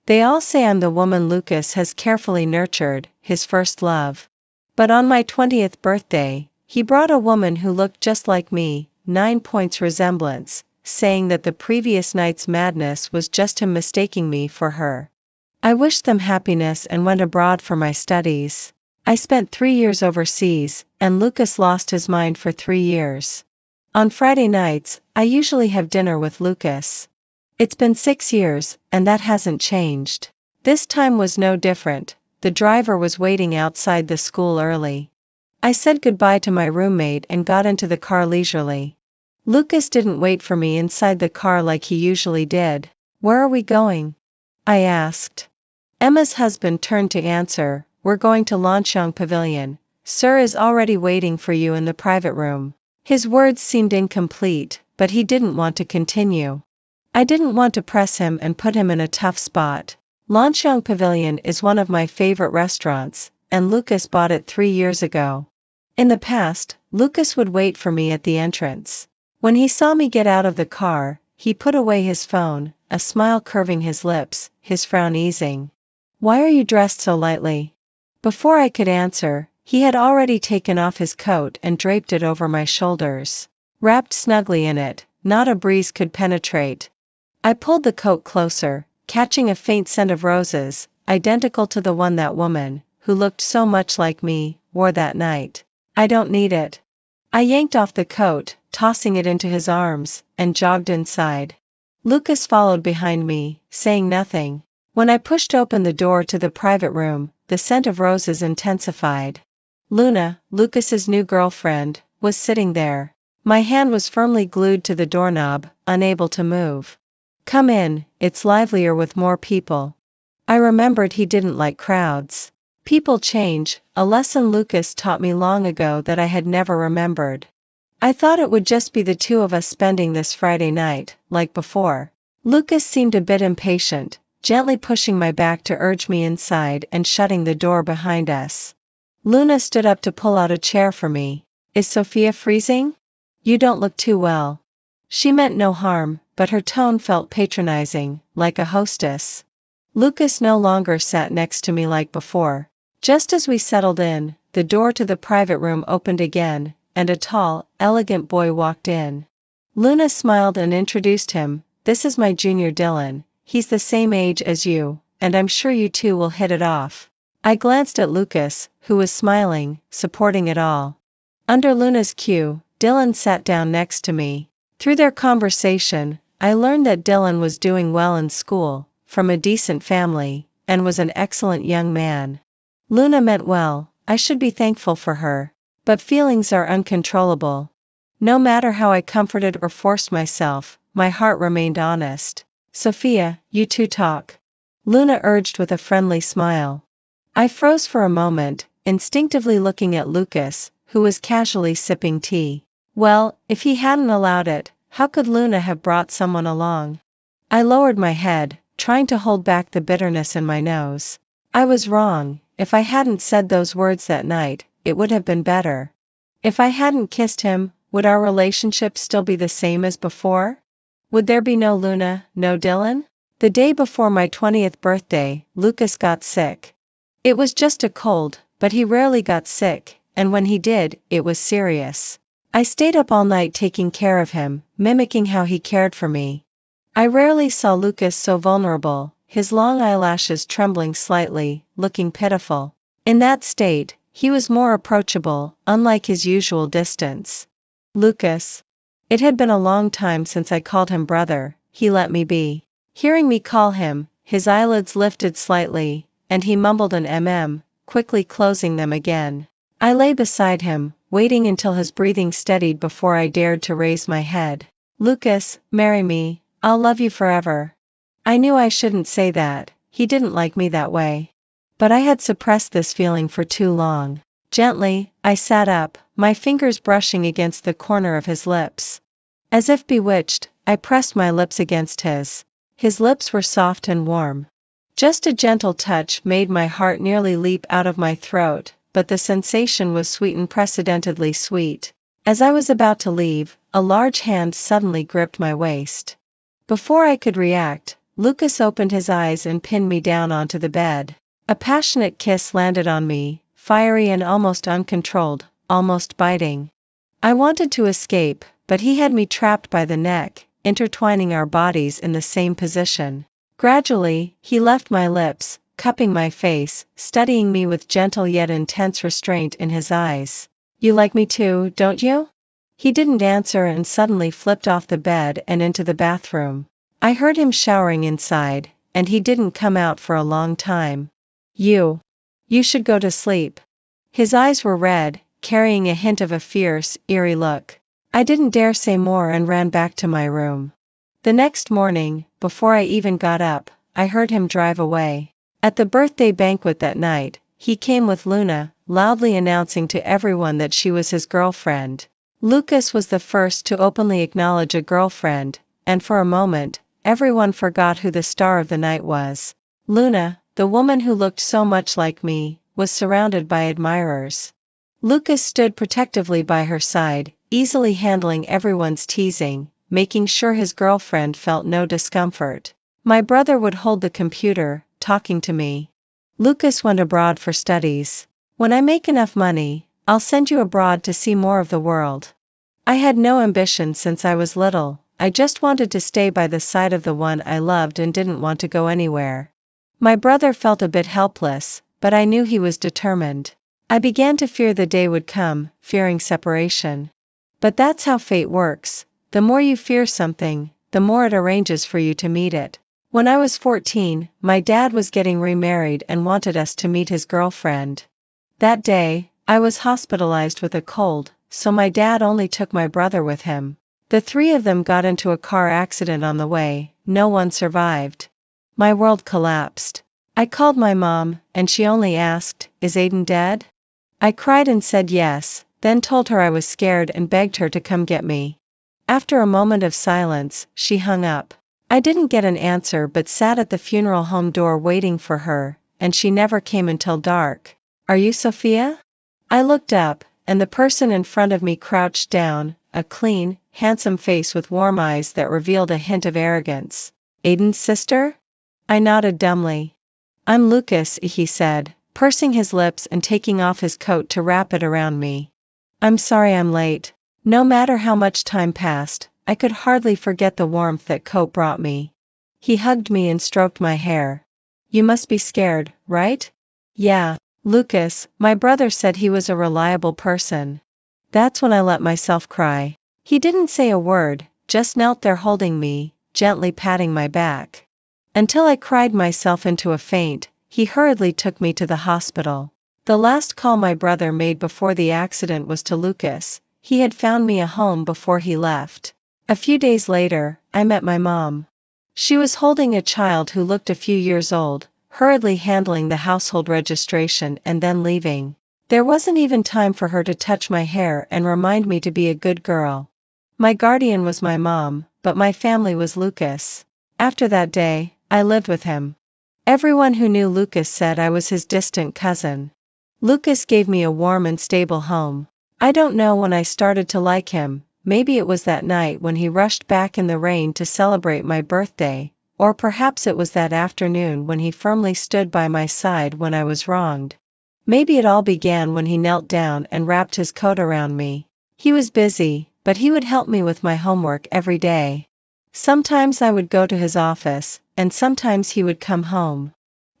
They all say I'm the woman Lucas has carefully nurtured, his first love. But on my 20th birthday, he brought a woman who looked just like me, 9 points resemblance, saying that the previous night's madness was just him mistaking me for her. I wished them happiness and went abroad for my studies. I spent 3 years overseas, and Lucas lost his mind for 3 years. On Friday nights, I usually have dinner with Lucas. It's been 6 years, and that hasn't changed. This time was no different. The driver was waiting outside the school early. I said goodbye to my roommate and got into the car leisurely. Lucas didn't wait for me inside the car like he usually did. "Where are we going?" I asked. Emma's husband turned to answer, "We're going to Lanshan Pavilion. Sir is already waiting for you in the private room." His words seemed incomplete, but he didn't want to continue. I didn't want to press him and put him in a tough spot. Lanshan Pavilion is one of my favorite restaurants, and Lucas bought it 3 years ago. In the past, Lucas would wait for me at the entrance. When he saw me get out of the car, he put away his phone, a smile curving his lips, his frown easing. "Why are you dressed so lightly?" Before I could answer, he had already taken off his coat and draped it over my shoulders. Wrapped snugly in it, not a breeze could penetrate. I pulled the coat closer, catching a faint scent of roses, identical to the one that woman, who looked so much like me, wore that night. "I don't need it." I yanked off the coat, tossing it into his arms, and jogged inside. Lucas followed behind me, saying nothing. When I pushed open the door to the private room, the scent of roses intensified. Luna, Lucas's new girlfriend, was sitting there. My hand was firmly glued to the doorknob, unable to move. "Come in, it's livelier with more people." I remembered he didn't like crowds. People change, a lesson Lucas taught me long ago that I had never remembered. I thought it would just be the two of us spending this Friday night, like before. Lucas seemed a bit impatient, gently pushing my back to urge me inside and shutting the door behind us. Luna stood up to pull out a chair for me. "Is Sophia freezing? You don't look too well." She meant no harm, but her tone felt patronizing, like a hostess. Lucas no longer sat next to me like before. Just as we settled in, the door to the private room opened again, and a tall, elegant boy walked in. Luna smiled and introduced him. "This is my junior Dylan. He's the same age as you, and I'm sure you two will hit it off." I glanced at Lucas, who was smiling, supporting it all. Under Luna's cue, Dylan sat down next to me. Through their conversation, I learned that Dylan was doing well in school, from a decent family, and was an excellent young man. Luna meant well, I should be thankful for her. But feelings are uncontrollable. No matter how I comforted or forced myself, my heart remained honest. "Sophia, you two talk," Luna urged with a friendly smile. I froze for a moment, instinctively looking at Lucas, who was casually sipping tea. Well, if he hadn't allowed it, how could Luna have brought someone along? I lowered my head, trying to hold back the bitterness in my nose. I was wrong. If I hadn't said those words that night, it would have been better. If I hadn't kissed him, would our relationship still be the same as before? Would there be no Luna, no Dylan? The day before my 20th birthday, Lucas got sick. It was just a cold, but he rarely got sick, and when he did, it was serious. I stayed up all night taking care of him, mimicking how he cared for me. I rarely saw Lucas so vulnerable, his long eyelashes trembling slightly, looking pitiful. In that state, he was more approachable, unlike his usual distance. "Lucas." It had been a long time since I called him brother. He let me be. Hearing me call him, his eyelids lifted slightly, and he mumbled an quickly closing them again. I lay beside him, waiting until his breathing steadied before I dared to raise my head. "Lucas, marry me, I'll love you forever." I knew I shouldn't say that, he didn't like me that way. But I had suppressed this feeling for too long. Gently, I sat up, my fingers brushing against the corner of his lips. As if bewitched, I pressed my lips against his. His lips were soft and warm. Just a gentle touch made my heart nearly leap out of my throat, but the sensation was sweet, unprecedentedly sweet. As I was about to leave, a large hand suddenly gripped my waist. Before I could react, Lucas opened his eyes and pinned me down onto the bed. A passionate kiss landed on me, fiery and almost uncontrolled, almost biting. I wanted to escape, but he had me trapped by the neck, intertwining our bodies in the same position. Gradually, he left my lips, cupping my face, studying me with gentle yet intense restraint in his eyes. "You like me too, don't you?" He didn't answer and suddenly flipped off the bed and into the bathroom. I heard him showering inside, and he didn't come out for a long time. You should go to sleep." His eyes were red, carrying a hint of a fierce, eerie look. I didn't dare say more and ran back to my room. The next morning, before I even got up, I heard him drive away. At the birthday banquet that night, he came with Luna, loudly announcing to everyone that she was his girlfriend. Lucas was the first to openly acknowledge a girlfriend, and for a moment, everyone forgot who the star of the night was. Luna, the woman who looked so much like me, was surrounded by admirers. Lucas stood protectively by her side, easily handling everyone's teasing, making sure his girlfriend felt no discomfort. My brother would hold the computer, talking to me. "Lucas went abroad for studies. When I make enough money, I'll send you abroad to see more of the world." I had no ambition since I was little. I just wanted to stay by the side of the one I loved and didn't want to go anywhere. My brother felt a bit helpless, but I knew he was determined. I began to fear the day would come, fearing separation. But that's how fate works. The more you fear something, the more it arranges for you to meet it. When I was 14, my dad was getting remarried and wanted us to meet his girlfriend. That day, I was hospitalized with a cold, so my dad only took my brother with him. The three of them got into a car accident on the way. No one survived. My world collapsed. I called my mom, and she only asked, "Is Aiden dead?" I cried and said yes, then told her I was scared and begged her to come get me. After a moment of silence, she hung up. I didn't get an answer but sat at the funeral home door waiting for her, and she never came until dark. "Are you Sophia?" I looked up, and the person in front of me crouched down, a clean, handsome face with warm eyes that revealed a hint of arrogance. "Aiden's sister?" I nodded dumbly. "I'm Lucas," he said, pursing his lips and taking off his coat to wrap it around me. "I'm sorry I'm late." No matter how much time passed, I could hardly forget the warmth that coat brought me. He hugged me and stroked my hair. "You must be scared, right?" "Yeah, Lucas, my brother said he was a reliable person." That's when I let myself cry. He didn't say a word, just knelt there holding me, gently patting my back. Until I cried myself into a faint, he hurriedly took me to the hospital. The last call my brother made before the accident was to Lucas. He had found me a home before he left. A few days later, I met my mom. She was holding a child who looked a few years old, hurriedly handling the household registration and then leaving. There wasn't even time for her to touch my hair and remind me to be a good girl. My guardian was my mom, but my family was Lucas. After that day, I lived with him. Everyone who knew Lucas said I was his distant cousin. Lucas gave me a warm and stable home. I don't know when I started to like him. Maybe it was that night when he rushed back in the rain to celebrate my birthday, or perhaps it was that afternoon when he firmly stood by my side when I was wronged. Maybe it all began when he knelt down and wrapped his coat around me. He was busy, but he would help me with my homework every day. Sometimes I would go to his office, and sometimes he would come home.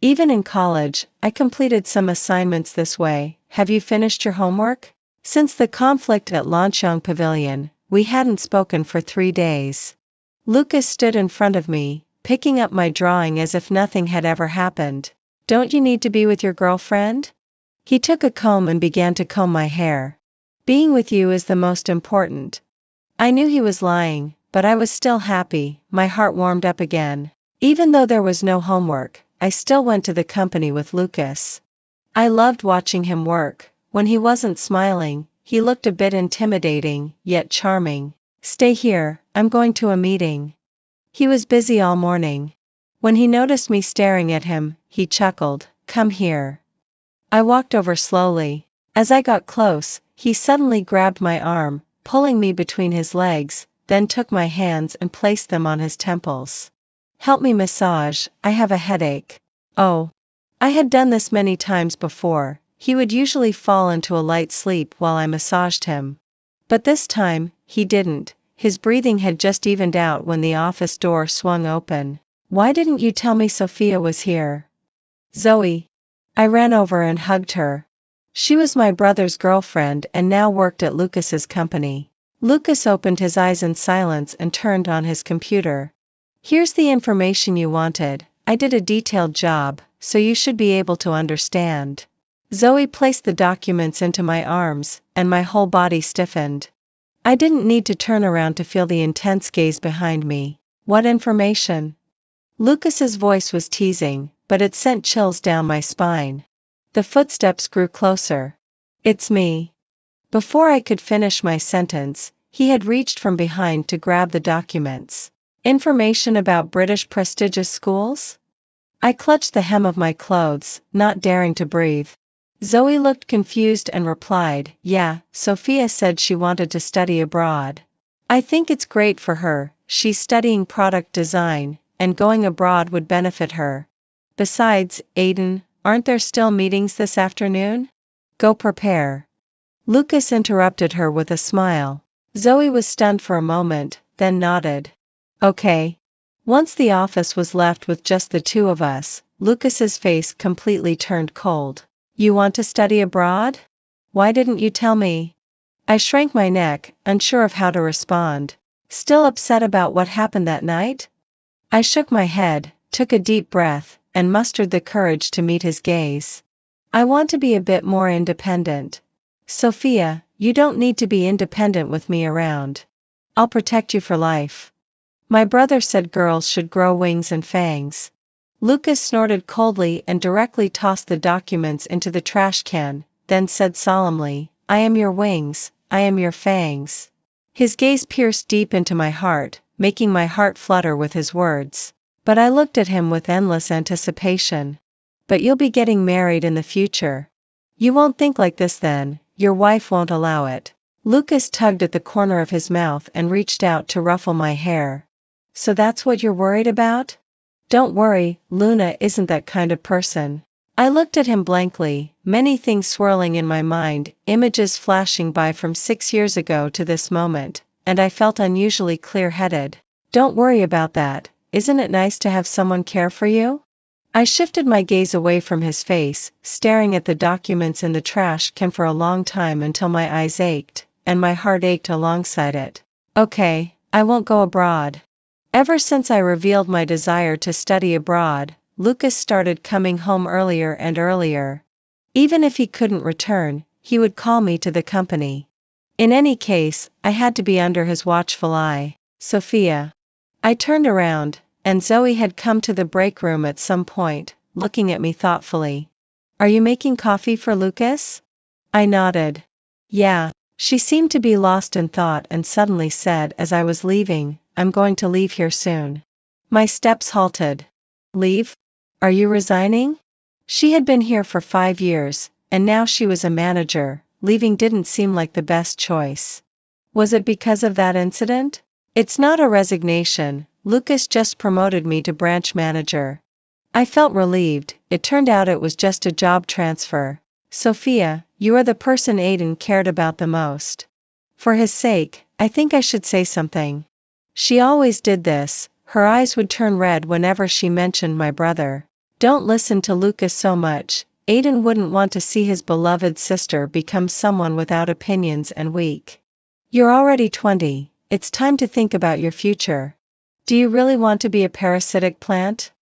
Even in college, I completed some assignments this way. "Have you finished your homework?" Since the conflict at Lanchong Pavilion, we hadn't spoken for 3 days. Lucas stood in front of me, picking up my drawing as if nothing had ever happened. "Don't you need to be with your girlfriend?" He took a comb and began to comb my hair. "Being with you is the most important." I knew he was lying, but I was still happy. My heart warmed up again. Even though there was no homework, I still went to the company with Lucas. I loved watching him work. When he wasn't smiling, he looked a bit intimidating, yet charming. "Stay here, I'm going to a meeting." He was busy all morning. When he noticed me staring at him, he chuckled, "Come here." I walked over slowly. As I got close, he suddenly grabbed my arm, pulling me between his legs, then took my hands and placed them on his temples. Help me massage, I have a headache. Oh. I had done this many times before. He would usually fall into a light sleep while I massaged him. But this time, he didn't. His breathing had just evened out when the office door swung open. Why didn't you tell me Sophia was here? Zoe. I ran over and hugged her. She was my brother's girlfriend and now worked at Lucas's company. Lucas opened his eyes in silence and turned on his computer. Here's the information you wanted. I did a detailed job, so you should be able to understand. Zoe placed the documents into my arms, and my whole body stiffened. I didn't need to turn around to feel the intense gaze behind me. What information? Lucas's voice was teasing, but it sent chills down my spine. The footsteps grew closer. It's me. Before I could finish my sentence, he had reached from behind to grab the documents. Information about British prestigious schools? I clutched the hem of my clothes, not daring to breathe. Zoe looked confused and replied, yeah, Sophia said she wanted to study abroad. I think it's great for her, she's studying product design, and going abroad would benefit her. Besides, Aiden, aren't there still meetings this afternoon? Go prepare. Lucas interrupted her with a smile. Zoe was stunned for a moment, then nodded. Okay. Once the office was left with just the two of us, Lucas's face completely turned cold. You want to study abroad? Why didn't you tell me? I shrank my neck, unsure of how to respond. Still upset about what happened that night? I shook my head, took a deep breath, and mustered the courage to meet his gaze. I want to be a bit more independent. Sophia, you don't need to be independent with me around. I'll protect you for life. My brother said girls should grow wings and fangs. Lucas snorted coldly and directly tossed the documents into the trash can, then said solemnly, I am your wings, I am your fangs. His gaze pierced deep into my heart, making my heart flutter with his words. But I looked at him with endless anticipation. But you'll be getting married in the future. You won't think like this then, your wife won't allow it. Lucas tugged at the corner of his mouth and reached out to ruffle my hair. So that's what you're worried about? Don't worry, Luna isn't that kind of person. I looked at him blankly, many things swirling in my mind, images flashing by from 6 years ago to this moment, and I felt unusually clear-headed. Don't worry about that, isn't it nice to have someone care for you? I shifted my gaze away from his face, staring at the documents in the trash can for a long time until my eyes ached, and my heart ached alongside it. Okay, I won't go abroad. Ever since I revealed my desire to study abroad, Lucas started coming home earlier and earlier. Even if he couldn't return, he would call me to the company. In any case, I had to be under his watchful eye. Sophia. I turned around, and Zoe had come to the break room at some point, looking at me thoughtfully. Are you making coffee for Lucas? I nodded. Yeah. She seemed to be lost in thought and suddenly said as I was leaving, I'm going to leave here soon. My steps halted. Leave? Are you resigning? She had been here for 5 years, and now she was a manager. Leaving didn't seem like the best choice. Was it because of that incident? It's not a resignation, Lucas just promoted me to branch manager. I felt relieved, it turned out it was just a job transfer. Sophia, you are the person Aiden cared about the most. For his sake, I think I should say something. She always did this, her eyes would turn red whenever she mentioned my brother. Don't listen to Lucas so much, Aiden wouldn't want to see his beloved sister become someone without opinions and weak. You're already 20, it's time to think about your future. Do you really want to be a parasitic plant?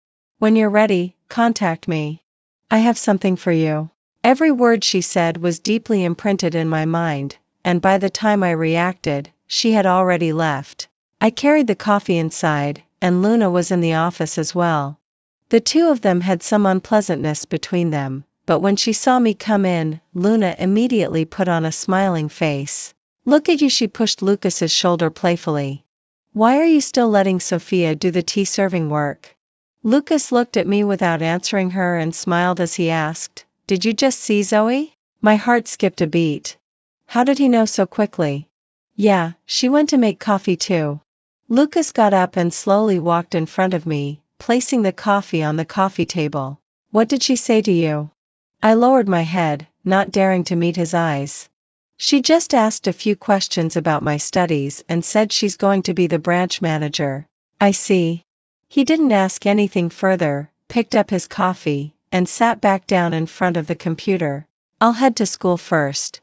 When you're ready, contact me. I have something for you. Every word she said was deeply imprinted in my mind, and by the time I reacted, she had already left. I carried the coffee inside, and Luna was in the office as well. The two of them had some unpleasantness between them, but when she saw me come in, Luna immediately put on a smiling face. Look at you, she pushed Lucas's shoulder playfully. Why are you still letting Sophia do the tea-serving work? Lucas looked at me without answering her and smiled as he asked, Did you just see Zoe? My heart skipped a beat. How did he know so quickly? Yeah, she went to make coffee too. Lucas got up and slowly walked in front of me, placing the coffee on the coffee table. What did she say to you? I lowered my head, not daring to meet his eyes. She just asked a few questions about my studies and said she's going to be the branch manager. I see. He didn't ask anything further, picked up his coffee, and sat back down in front of the computer. I'll head to school first.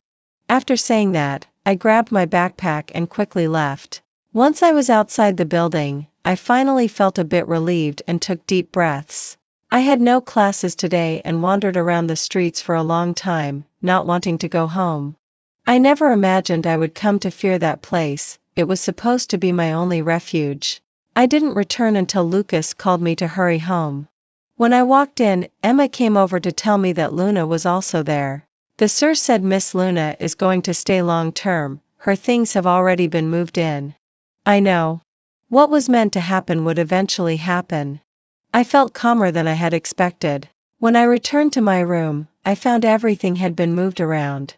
After saying that, I grabbed my backpack and quickly left. Once I was outside the building, I finally felt a bit relieved and took deep breaths. I had no classes today and wandered around the streets for a long time, not wanting to go home. I never imagined I would come to fear that place. It was supposed to be my only refuge. I didn't return until Lucas called me to hurry home. When I walked in, Emma came over to tell me that Luna was also there. The sir said Miss Luna is going to stay long term, her things have already been moved in. I know. What was meant to happen would eventually happen. I felt calmer than I had expected. When I returned to my room, I found everything had been moved around.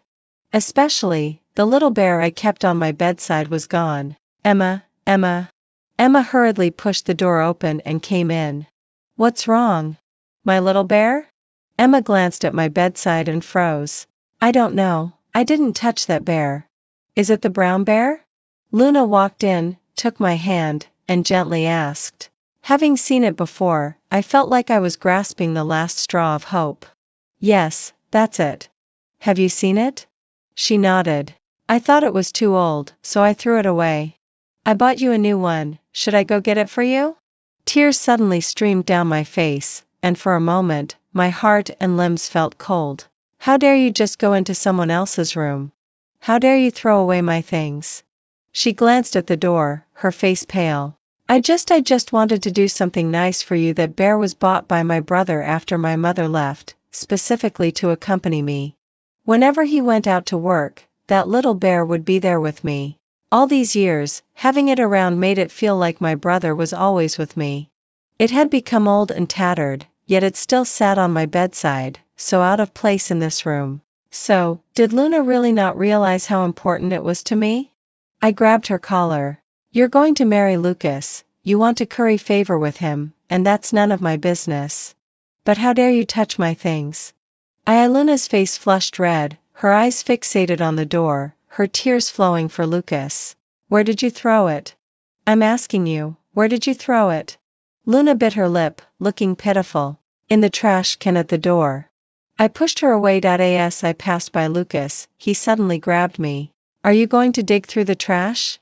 Especially, the little bear I kept on my bedside was gone. Emma. Emma hurriedly pushed the door open and came in. What's wrong? My little bear? Emma glanced at my bedside and froze. I don't know, I didn't touch that bear. Is it the brown bear? Luna walked in, took my hand, and gently asked. Having seen it before, I felt like I was grasping the last straw of hope. Yes, that's it. Have you seen it? She nodded. I thought it was too old, so I threw it away. I bought you a new one, should I go get it for you? Tears suddenly streamed down my face, and for a moment, my heart and limbs felt cold. How dare you just go into someone else's room? How dare you throw away my things? She glanced at the door, her face pale. I just wanted to do something nice for you. That bear was bought by my brother after my mother left, specifically to accompany me. Whenever he went out to work, that little bear would be there with me. All these years, having it around made it feel like my brother was always with me. It had become old and tattered, yet it still sat on my bedside, so out of place in this room. So, did Luna really not realize how important it was to me? I grabbed her collar. You're going to marry Lucas, you want to curry favor with him, and that's none of my business. But how dare you touch my things? Luna's face flushed red, her eyes fixated on the door, her tears flowing for Lucas. Where did you throw it? I'm asking you, where did you throw it? Luna bit her lip, looking pitiful. In the trash can at the door. I pushed her away. As I passed by Lucas, he suddenly grabbed me. Are you going to dig through the trash?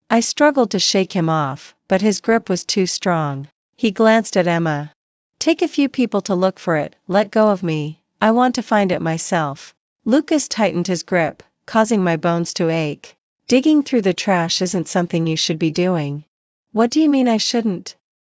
I struggled to shake him off, but his grip was too strong. He glanced at Emma. Take a few people to look for it, let go of me, I want to find it myself. Lucas tightened his grip, causing my bones to ache. Digging through the trash isn't something you should be doing. What do you mean I shouldn't?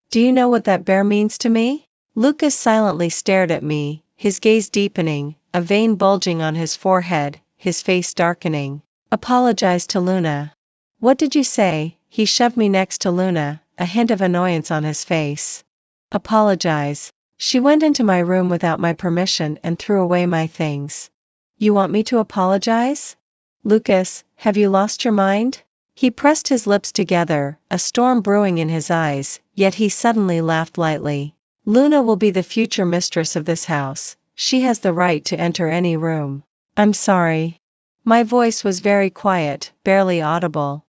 Do you know what that bear means to me? Lucas silently stared at me, his gaze deepening, a vein bulging on his forehead, his face darkening. Apologize to Luna. What did you say? He shoved me next to Luna, a hint of annoyance on his face. Apologize. She went into my room without my permission and threw away my things. You want me to apologize? Lucas, have you lost your mind? He pressed his lips together, a storm brewing in his eyes, yet he suddenly laughed lightly. Luna will be the future mistress of this house. She has the right to enter any room. I'm sorry. My voice was very quiet, barely audible.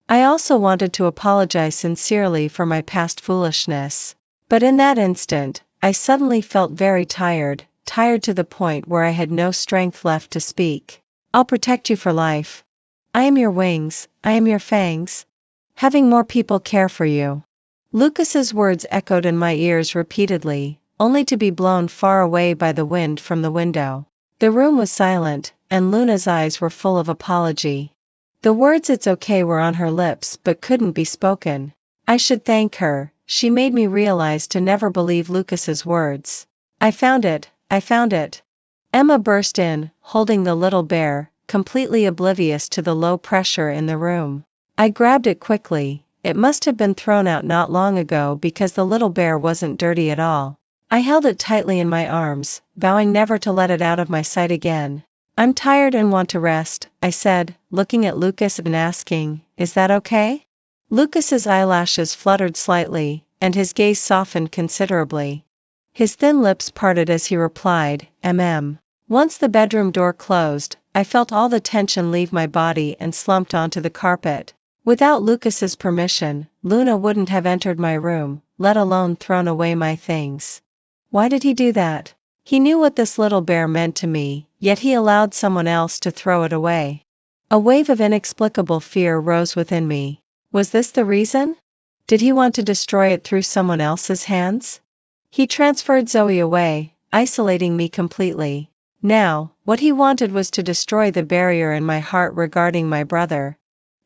I also wanted to apologize sincerely for my past foolishness. But in that instant, I suddenly felt very tired to the point where I had no strength left to speak. I'll protect you for life. I am your wings, I am your fangs. Having more people care for you. Lucas's words echoed in my ears repeatedly, only to be blown far away by the wind from the window. The room was silent, and Luna's eyes were full of apology. The words "it's okay" were on her lips but couldn't be spoken. I should thank her, she made me realize to never believe Lucas's words. I found it. Emma burst in, holding the little bear, completely oblivious to the low pressure in the room. I grabbed it quickly. It must have been thrown out not long ago because the little bear wasn't dirty at all. I held it tightly in my arms, vowing never to let it out of my sight again. I'm tired and want to rest, I said, looking at Lucas and asking, is that okay? Lucas's eyelashes fluttered slightly, and his gaze softened considerably. His thin lips parted as he replied, Once the bedroom door closed, I felt all the tension leave my body and slumped onto the carpet. Without Lucas's permission, Luna wouldn't have entered my room, let alone thrown away my things. Why did he do that? He knew what this little bear meant to me, yet he allowed someone else to throw it away. A wave of inexplicable fear rose within me. Was this the reason? Did he want to destroy it through someone else's hands? He transferred Zoe away, isolating me completely. Now, what he wanted was to destroy the barrier in my heart regarding my brother.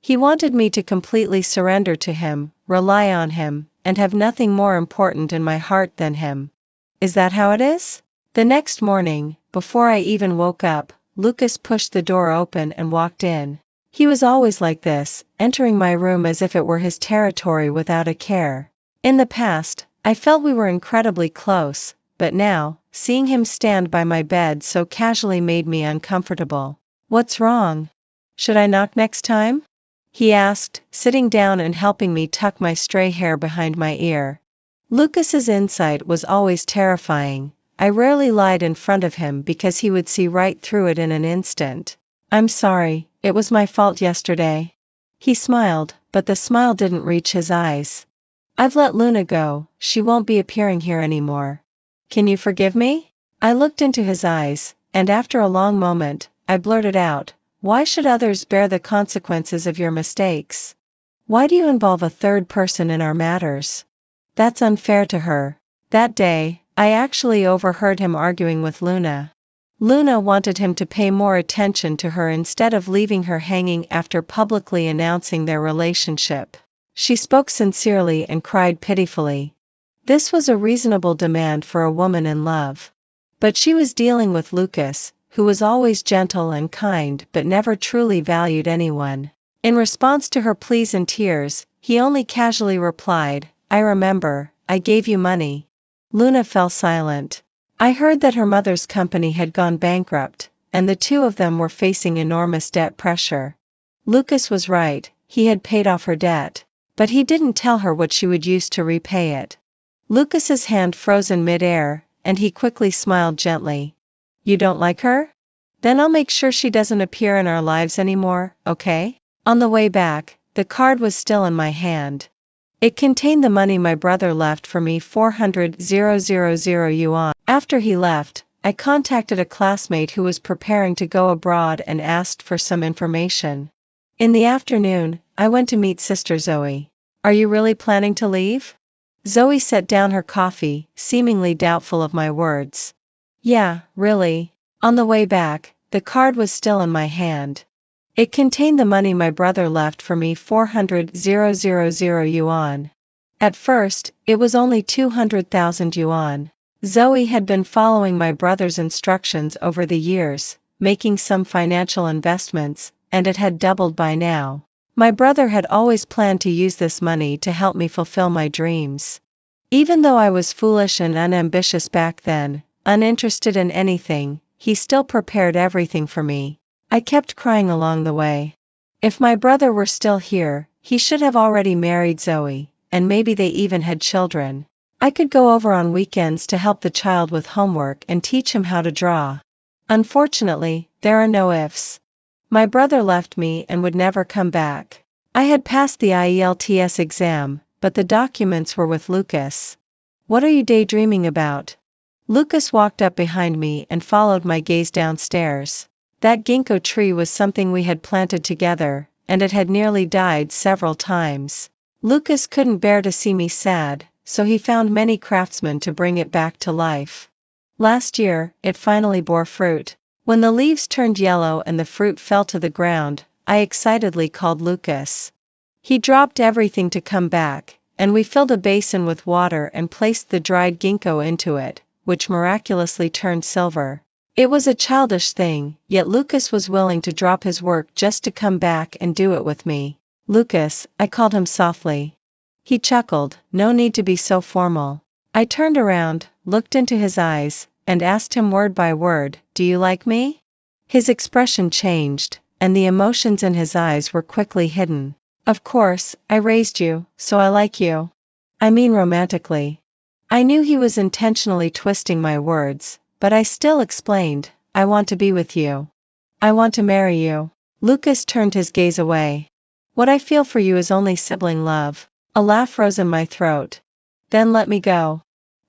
He wanted me to completely surrender to him, rely on him, and have nothing more important in my heart than him. Is that how it is? The next morning, before I even woke up, Lucas pushed the door open and walked in. He was always like this, entering my room as if it were his territory without a care. In the past, I felt we were incredibly close, but now, seeing him stand by my bed so casually made me uncomfortable. What's wrong? Should I knock next time? He asked, sitting down and helping me tuck my stray hair behind my ear. Lucas's insight was always terrifying. I rarely lied in front of him because he would see right through it in an instant. I'm sorry, it was my fault yesterday. He smiled, but the smile didn't reach his eyes. I've let Luna go, she won't be appearing here anymore. Can you forgive me? I looked into his eyes, and after a long moment, I blurted out, why should others bear the consequences of your mistakes? Why do you involve a third person in our matters? That's unfair to her. That day, I actually overheard him arguing with Luna. Luna wanted him to pay more attention to her instead of leaving her hanging after publicly announcing their relationship. She spoke sincerely and cried pitifully. This was a reasonable demand for a woman in love. But she was dealing with Lucas, who was always gentle and kind but never truly valued anyone. In response to her pleas and tears, he only casually replied, I remember, I gave you money. Luna fell silent. I heard that her mother's company had gone bankrupt, and the two of them were facing enormous debt pressure. Lucas was right, he had paid off her debt, but he didn't tell her what she would use to repay it. Lucas's hand froze in midair, and he quickly smiled gently. You don't like her? Then I'll make sure she doesn't appear in our lives anymore, okay? On the way back, the card was still in my hand. It contained the money my brother left for me, 400,000 yuan. After he left, I contacted a classmate who was preparing to go abroad and asked for some information. In the afternoon, I went to meet Sister Zoe. Are you really planning to leave? Zoe set down her coffee, seemingly doubtful of my words. Yeah, really. On the way back, the card was still in my hand. It contained the money my brother left for me, 400,000 yuan. At first, it was only 200,000 yuan. Zoe had been following my brother's instructions over the years, making some financial investments, and it had doubled by now. My brother had always planned to use this money to help me fulfill my dreams. Even though I was foolish and unambitious back then, uninterested in anything, he still prepared everything for me. I kept crying along the way. If my brother were still here, he should have already married Zoe, and maybe they even had children. I could go over on weekends to help the child with homework and teach him how to draw. Unfortunately, there are no ifs. My brother left me and would never come back. I had passed the IELTS exam, but the documents were with Lucas. What are you daydreaming about? Lucas walked up behind me and followed my gaze downstairs. That ginkgo tree was something we had planted together, and it had nearly died several times. Lucas couldn't bear to see me sad, so he found many craftsmen to bring it back to life. Last year, it finally bore fruit. When the leaves turned yellow and the fruit fell to the ground, I excitedly called Lucas. He dropped everything to come back, and we filled a basin with water and placed the dried ginkgo into it, which miraculously turned silver. It was a childish thing, yet Lucas was willing to drop his work just to come back and do it with me. Lucas, I called him softly. He chuckled, no need to be so formal. I turned around, looked into his eyes, and asked him word by word, do you like me? His expression changed, and the emotions in his eyes were quickly hidden. Of course, I raised you, so I like you. I mean romantically. I knew he was intentionally twisting my words, but I still explained, I want to be with you. I want to marry you. Lucas turned his gaze away. What I feel for you is only sibling love. A laugh rose in my throat. Then let me go.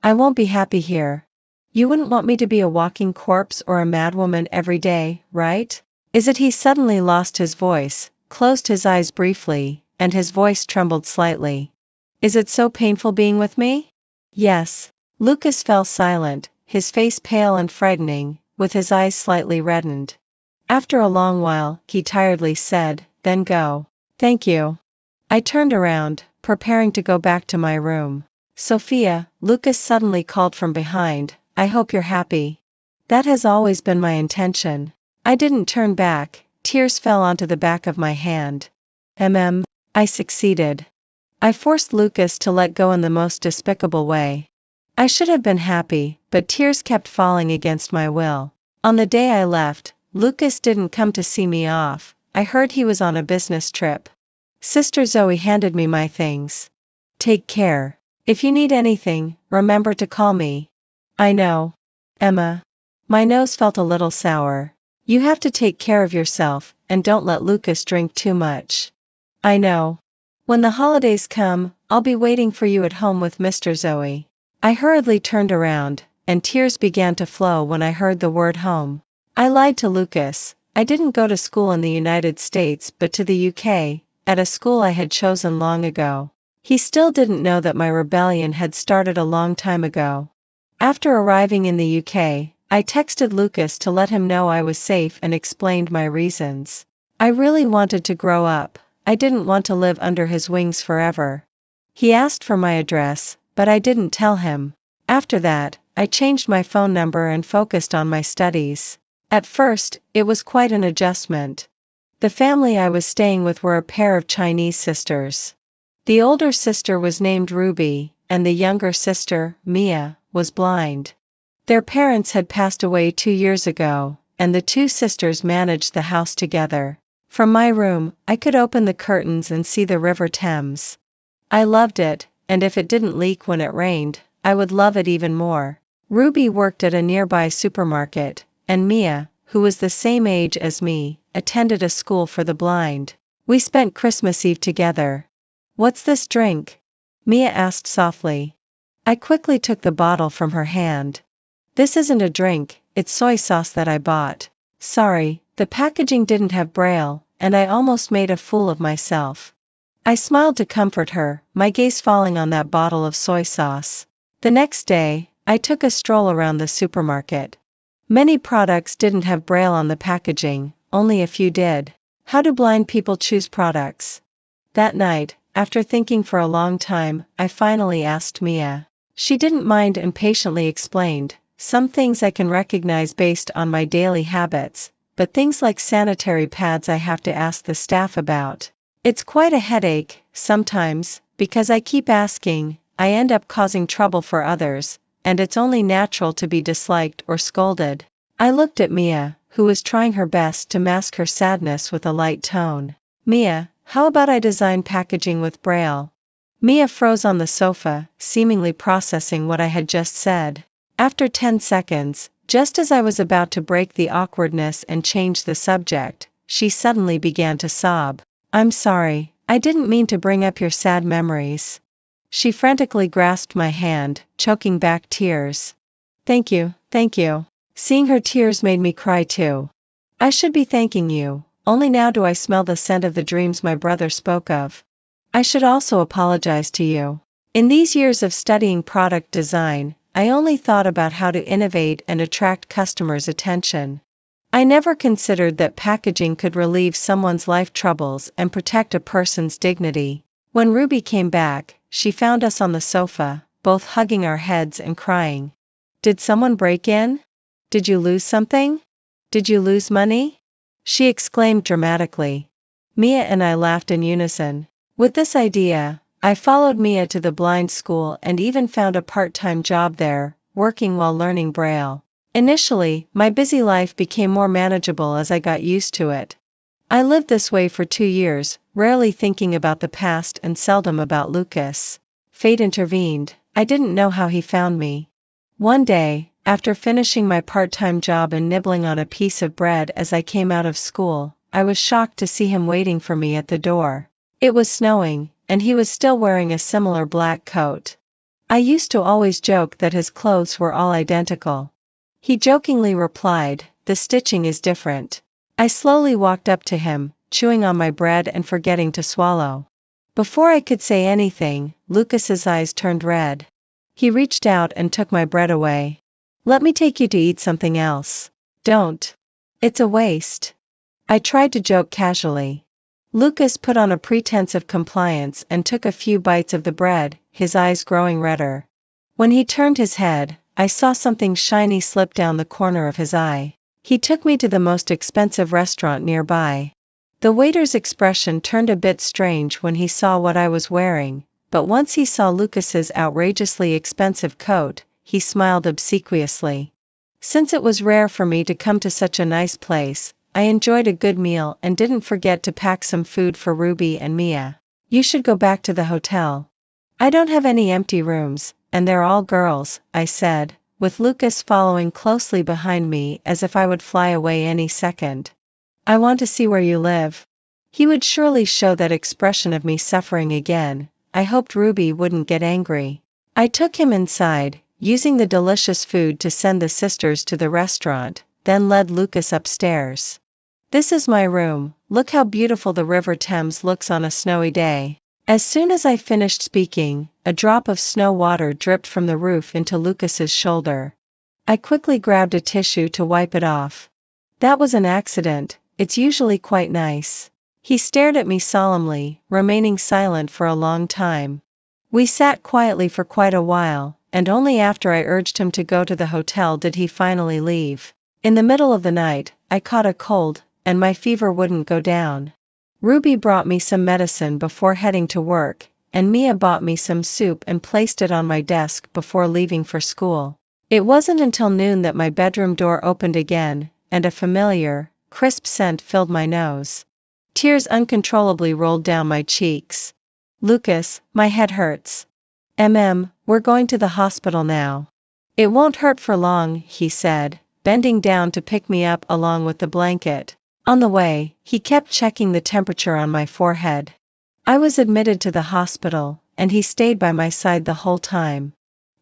I won't be happy here. You wouldn't want me to be a walking corpse or a madwoman every day, right? Is it? He suddenly lost his voice, closed his eyes briefly, and his voice trembled slightly. Is it so painful being with me? Yes. Lucas fell silent, his face pale and frightening, with his eyes slightly reddened. After a long while, he tiredly said, then go. Thank you. I turned around, preparing to go back to my room. Sophia, Lucas suddenly called from behind, I hope you're happy. That has always been my intention. I didn't turn back, tears fell onto the back of my hand. I succeeded. I forced Lucas to let go in the most despicable way. I should have been happy, but tears kept falling against my will. On the day I left, Lucas didn't come to see me off. I heard he was on a business trip. Sister Zoe handed me my things. Take care. If you need anything, remember to call me. I know. Emma. My nose felt a little sour. You have to take care of yourself, and don't let Lucas drink too much. I know. When the holidays come, I'll be waiting for you at home with Mr. Zoe. I hurriedly turned around, and tears began to flow when I heard the word home. I lied to Lucas. I didn't go to school in the United States but to the UK, at a school I had chosen long ago. He still didn't know that my rebellion had started a long time ago. After arriving in the UK, I texted Lucas to let him know I was safe and explained my reasons. I really wanted to grow up. I didn't want to live under his wings forever. He asked for my address, but I didn't tell him. After that, I changed my phone number and focused on my studies. At first, it was quite an adjustment. The family I was staying with were a pair of Chinese sisters. The older sister was named Ruby, and the younger sister, Mia, was blind. Their parents had passed away 2 years ago, and the two sisters managed the house together. From my room, I could open the curtains and see the River Thames. I loved it, and if it didn't leak when it rained, I would love it even more. Ruby worked at a nearby supermarket, and Mia, who was the same age as me, attended a school for the blind. We spent Christmas Eve together. What's this drink? Mia asked softly. I quickly took the bottle from her hand. This isn't a drink, it's soy sauce that I bought. Sorry, the packaging didn't have Braille, and I almost made a fool of myself. I smiled to comfort her, my gaze falling on that bottle of soy sauce. The next day, I took a stroll around the supermarket. Many products didn't have Braille on the packaging, only a few did. How do blind people choose products? That night, after thinking for a long time, I finally asked Mia. She didn't mind and patiently explained, some things I can recognize based on my daily habits, but things like sanitary pads I have to ask the staff about. It's quite a headache, sometimes, because I keep asking, I end up causing trouble for others, and it's only natural to be disliked or scolded. I looked at Mia, who was trying her best to mask her sadness with a light tone. Mia, how about I design packaging with Braille? Mia froze on the sofa, seemingly processing what I had just said. After 10 seconds, just as I was about to break the awkwardness and change the subject, she suddenly began to sob. I'm sorry, I didn't mean to bring up your sad memories. She frantically grasped my hand, choking back tears. Thank you, thank you. Seeing her tears made me cry too. I should be thanking you, only now do I smell the scent of the dreams my brother spoke of. I should also apologize to you. In these years of studying product design, I only thought about how to innovate and attract customers' attention. I never considered that packaging could relieve someone's life troubles and protect a person's dignity. When Ruby came back, she found us on the sofa, both hugging our heads and crying. Did someone break in? Did you lose something? Did you lose money? She exclaimed dramatically. Mia and I laughed in unison. With this idea, I followed Mia to the blind school and even found a part-time job there, working while learning Braille. Initially, my busy life became more manageable as I got used to it. I lived this way for 2 years, rarely thinking about the past and seldom about Lucas. fate intervened. I didn't know how he found me. One day, after finishing my part-time job and nibbling on a piece of bread as I came out of school, I was shocked to see him waiting for me at the door. It was snowing, and he was still wearing a similar black coat. I used to always joke that his clothes were all identical. He jokingly replied, "The stitching is different." I slowly walked up to him, chewing on my bread and forgetting to swallow. Before I could say anything, Lucas's eyes turned red. He reached out and took my bread away. "Let me take you to eat something else." "Don't. It's a waste." I tried to joke casually. Lucas put on a pretense of compliance and took a few bites of the bread, his eyes growing redder. When he turned his head, I saw something shiny slip down the corner of his eye. He took me to the most expensive restaurant nearby. The waiter's expression turned a bit strange when he saw what I was wearing, but once he saw Lucas's outrageously expensive coat, he smiled obsequiously. Since it was rare for me to come to such a nice place, I enjoyed a good meal and didn't forget to pack some food for Ruby and Mia. "You should go back to the hotel." "I don't have any empty rooms, and they're all girls," I said, with Lucas following closely behind me as if I would fly away any second. "I want to see where you live." He would surely show that expression of me suffering again. I hoped Ruby wouldn't get angry. I took him inside, using the delicious food to send the sisters to the restaurant, then led Lucas upstairs. "This is my room. Look how beautiful the River Thames looks on a snowy day." As soon as I finished speaking, a drop of snow water dripped from the roof into Lucas's shoulder. I quickly grabbed a tissue to wipe it off. "That was an accident. It's usually quite nice." He stared at me solemnly, remaining silent for a long time. We sat quietly for quite a while, and only after I urged him to go to the hotel did he finally leave. In the middle of the night, I caught a cold, and my fever wouldn't go down. Ruby brought me some medicine before heading to work, and Mia bought me some soup and placed it on my desk before leaving for school. It wasn't until noon that my bedroom door opened again, and a familiar, crisp scent filled my nose. Tears uncontrollably rolled down my cheeks. "Lucas, my head hurts." We're going to the hospital now." "It won't hurt for long," he said, bending down to pick me up along with the blanket. On the way, he kept checking the temperature on my forehead. I was admitted to the hospital, and he stayed by my side the whole time.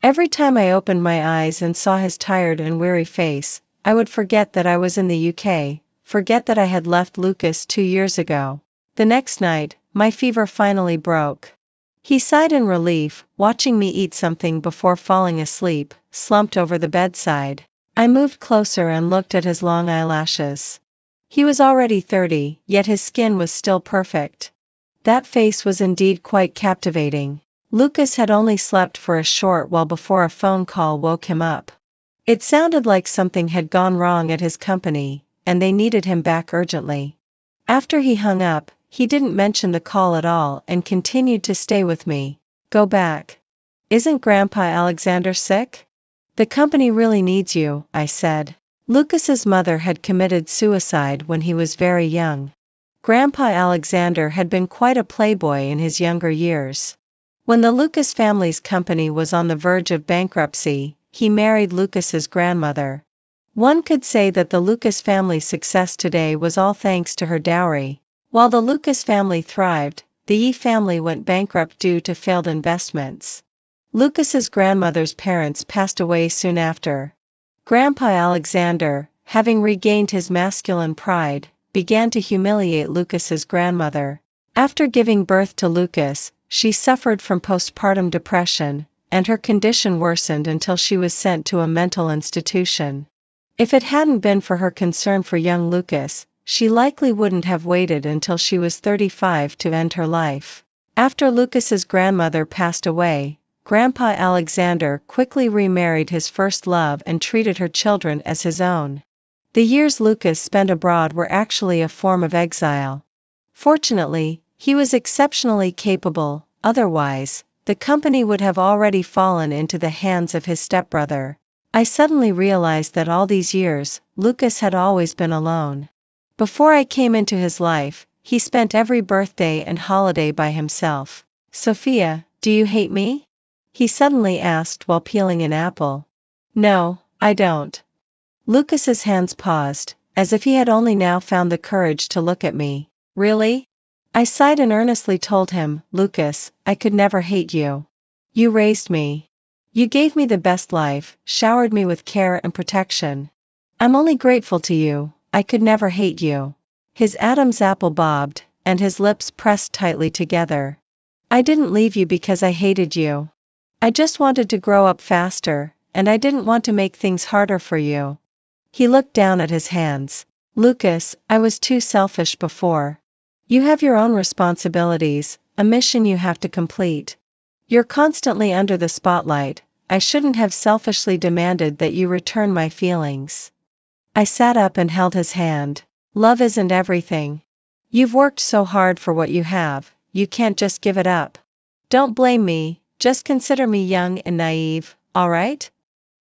Every time I opened my eyes and saw his tired and weary face, I would forget that I was in the UK, forget that I had left Lucas 2 years ago. The next night, my fever finally broke. He sighed in relief, watching me eat something before falling asleep, slumped over the bedside. I moved closer and looked at his long eyelashes. He was already 30, yet his skin was still perfect. That face was indeed quite captivating. Lucas had only slept for a short while before a phone call woke him up. It sounded like something had gone wrong at his company, and they needed him back urgently. After he hung up, he didn't mention the call at all and continued to stay with me. "Go back. Isn't Grandpa Alexander sick? The company really needs you," I said. Lucas's mother had committed suicide when he was very young. Grandpa Alexander had been quite a playboy in his younger years. When the Lucas family's company was on the verge of bankruptcy, he married Lucas's grandmother. One could say that the Lucas family's success today was all thanks to her dowry. While the Lucas family thrived, the Yi family went bankrupt due to failed investments. Lucas's grandmother's parents passed away soon after. Grandpa Alexander, having regained his masculine pride, began to humiliate Lucas's grandmother. After giving birth to Lucas, she suffered from postpartum depression, and her condition worsened until she was sent to a mental institution. If it hadn't been for her concern for young Lucas, she likely wouldn't have waited until she was 35 to end her life. After Lucas's grandmother passed away, Grandpa Alexander quickly remarried his first love and treated her children as his own. The years Lucas spent abroad were actually a form of exile. Fortunately, he was exceptionally capable, otherwise, the company would have already fallen into the hands of his stepbrother. I suddenly realized that all these years, Lucas had always been alone. Before I came into his life, he spent every birthday and holiday by himself. "Sophia, do you hate me?" he suddenly asked while peeling an apple. No, I don't. Lucas's hands paused, as if he had only now found the courage to look at me. Really? I sighed and earnestly told him, Lucas, I could never hate you. You raised me. You gave me the best life, showered me with care and protection. I'm only grateful to you, I could never hate you. His Adam's apple bobbed, and his lips pressed tightly together. I didn't leave you because I hated you. I just wanted to grow up faster, and I didn't want to make things harder for you. He looked down at his hands. Lucas, I was too selfish before. You have your own responsibilities, a mission you have to complete. You're constantly under the spotlight. I shouldn't have selfishly demanded that you return my feelings. I sat up and held his hand. Love isn't everything. You've worked so hard for what you have, you can't just give it up. Don't blame me, just consider me young and naive, all right?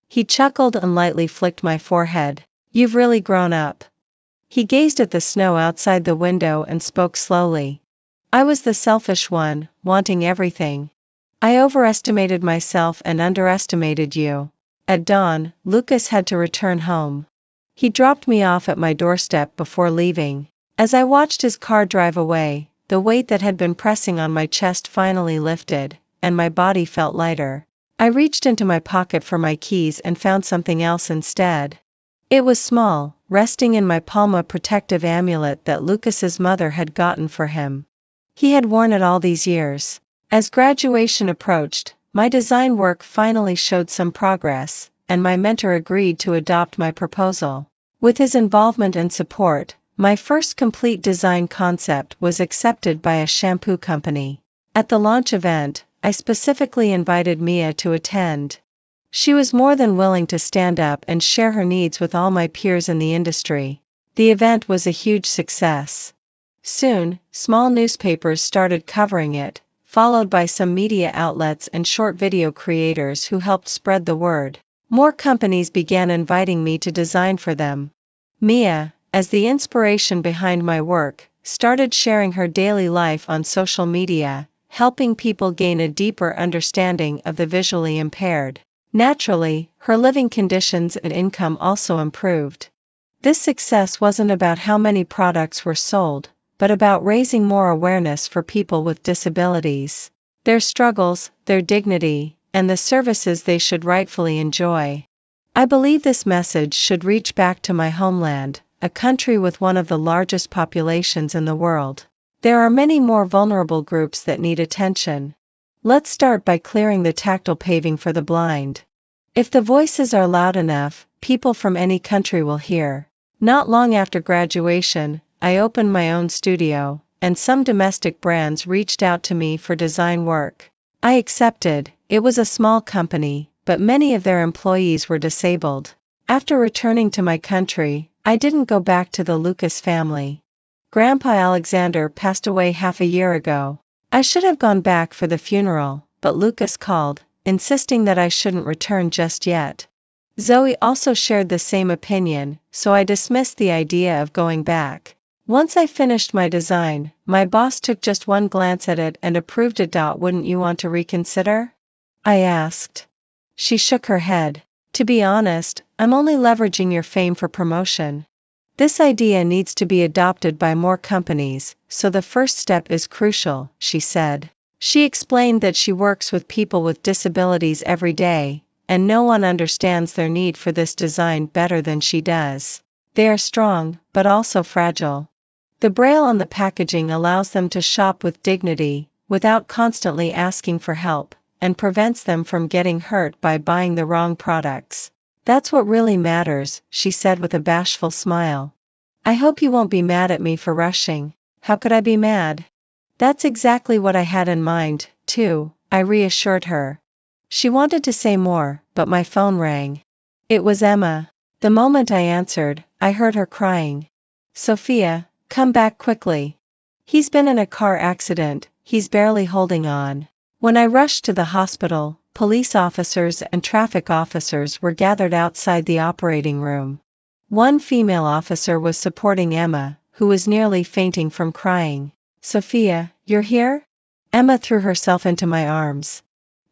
He chuckled and lightly flicked my forehead. You've really grown up. He gazed at the snow outside the window and spoke slowly. I was the selfish one, wanting everything. I overestimated myself and underestimated you. At dawn, Lucas had to return home. He dropped me off at my doorstep before leaving. As I watched his car drive away, the weight that had been pressing on my chest finally lifted, and my body felt lighter. I reached into my pocket for my keys and found something else instead. It was small, resting in my palm, a protective amulet that Lucas's mother had gotten for him. He had worn it all these years. As graduation approached, my design work finally showed some progress, and my mentor agreed to adopt my proposal. With his involvement and support, my first complete design concept was accepted by a shampoo company. At the launch event, I specifically invited Mia to attend. She was more than willing to stand up and share her needs with all my peers in the industry. The event was a huge success. Soon, small newspapers started covering it, followed by some media outlets and short video creators who helped spread the word. More companies began inviting me to design for them. Mia, as the inspiration behind my work, started sharing her daily life on social media, helping people gain a deeper understanding of the visually impaired. Naturally, her living conditions and income also improved. This success wasn't about how many products were sold, but about raising more awareness for people with disabilities, their struggles, their dignity, and the services they should rightfully enjoy. I believe this message should reach back to my homeland, a country with one of the largest populations in the world. There are many more vulnerable groups that need attention. Let's start by clearing the tactile paving for the blind. If the voices are loud enough, people from any country will hear. Not long after graduation, I opened my own studio, and some domestic brands reached out to me for design work. I accepted. It was a small company, but many of their employees were disabled. After returning to my country, I didn't go back to the Lucas family. Grandpa Alexander passed away half a year ago. I should have gone back for the funeral, but Lucas called, insisting that I shouldn't return just yet. Zoe also shared the same opinion, so I dismissed the idea of going back. Once I finished my design, my boss took just one glance at it and approved it. Wouldn't you want to reconsider? I asked. She shook her head. To be honest, I'm only leveraging your fame for promotion. This idea needs to be adopted by more companies, so the first step is crucial, she said. She explained that she works with people with disabilities every day, and no one understands their need for this design better than she does. They are strong, but also fragile. The braille on the packaging allows them to shop with dignity, without constantly asking for help, and prevents them from getting hurt by buying the wrong products. That's what really matters, she said with a bashful smile. I hope you won't be mad at me for rushing. How could I be mad? That's exactly what I had in mind, too, I reassured her. She wanted to say more, but my phone rang. It was Emma. The moment I answered, I heard her crying. Sophia, come back quickly. He's been in a car accident, he's barely holding on. When I rushed to the hospital, police officers and traffic officers were gathered outside the operating room. One female officer was supporting Emma, who was nearly fainting from crying. Sophia, you're here? Emma threw herself into my arms.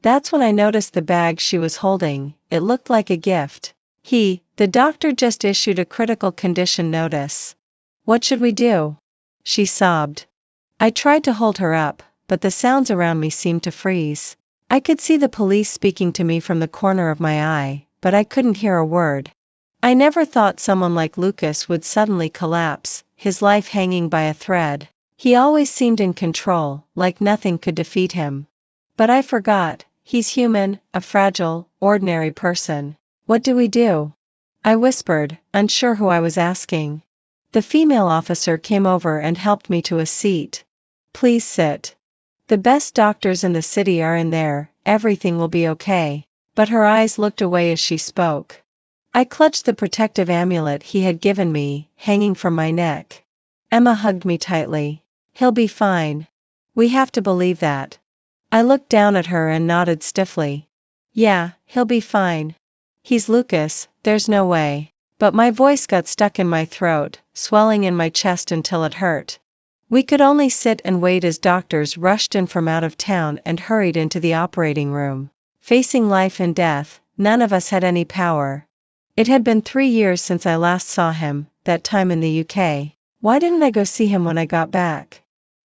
That's when I noticed the bag she was holding. It looked like a gift. The doctor just issued a critical condition notice. What should we do? She sobbed. I tried to hold her up, but the sounds around me seemed to freeze. I could see the police speaking to me from the corner of my eye, but I couldn't hear a word. I never thought someone like Lucas would suddenly collapse, his life hanging by a thread. He always seemed in control, like nothing could defeat him. But I forgot, he's human, a fragile, ordinary person. What do we do? I whispered, unsure who I was asking. The female officer came over and helped me to a seat. Please sit. The best doctors in the city are in there, everything will be okay. But her eyes looked away as she spoke. I clutched the protective amulet he had given me, hanging from my neck. Emma hugged me tightly. He'll be fine. We have to believe that. I looked down at her and nodded stiffly. Yeah, he'll be fine. He's Lucas, there's no way. But my voice got stuck in my throat, swelling in my chest until it hurt. We could only sit and wait as doctors rushed in from out of town and hurried into the operating room. Facing life and death, none of us had any power. It had been 3 years since I last saw him, that time in the UK. Why didn't I go see him when I got back?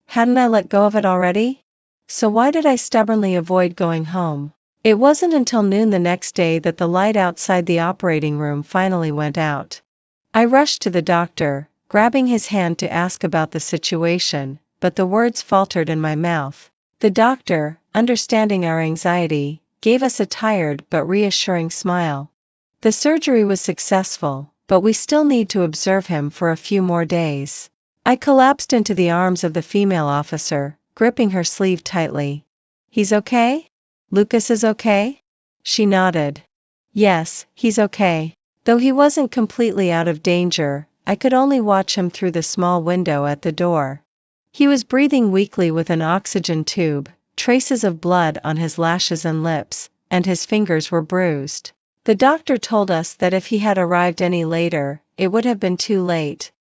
Hadn't I let go of it already? So why did I stubbornly avoid going home? It wasn't until noon the next day that the light outside the operating room finally went out. I rushed to the doctor, grabbing his hand to ask about the situation, but the words faltered in my mouth. The doctor, understanding our anxiety, gave us a tired but reassuring smile. The surgery was successful, but we still need to observe him for a few more days. I collapsed into the arms of the female officer, gripping her sleeve tightly. He's okay? Lucas is okay? She nodded. Yes, he's okay. Though he wasn't completely out of danger, I could only watch him through the small window at the door. He was breathing weakly with an oxygen tube, traces of blood on his lashes and lips, and his fingers were bruised. The doctor told us that if he had arrived any later, it would have been too late.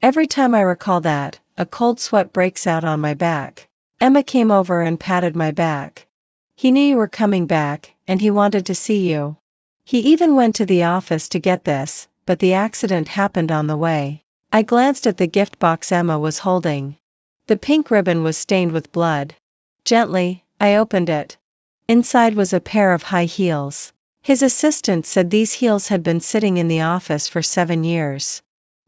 Every time I recall that, a cold sweat breaks out on my back. Emma came over and patted my back. He knew you were coming back, and he wanted to see you. He even went to the office to get this, but the accident happened on the way. I glanced at the gift box Emma was holding. The pink ribbon was stained with blood. Gently, I opened it. Inside was a pair of high heels. His assistant said these heels had been sitting in the office for 7 years.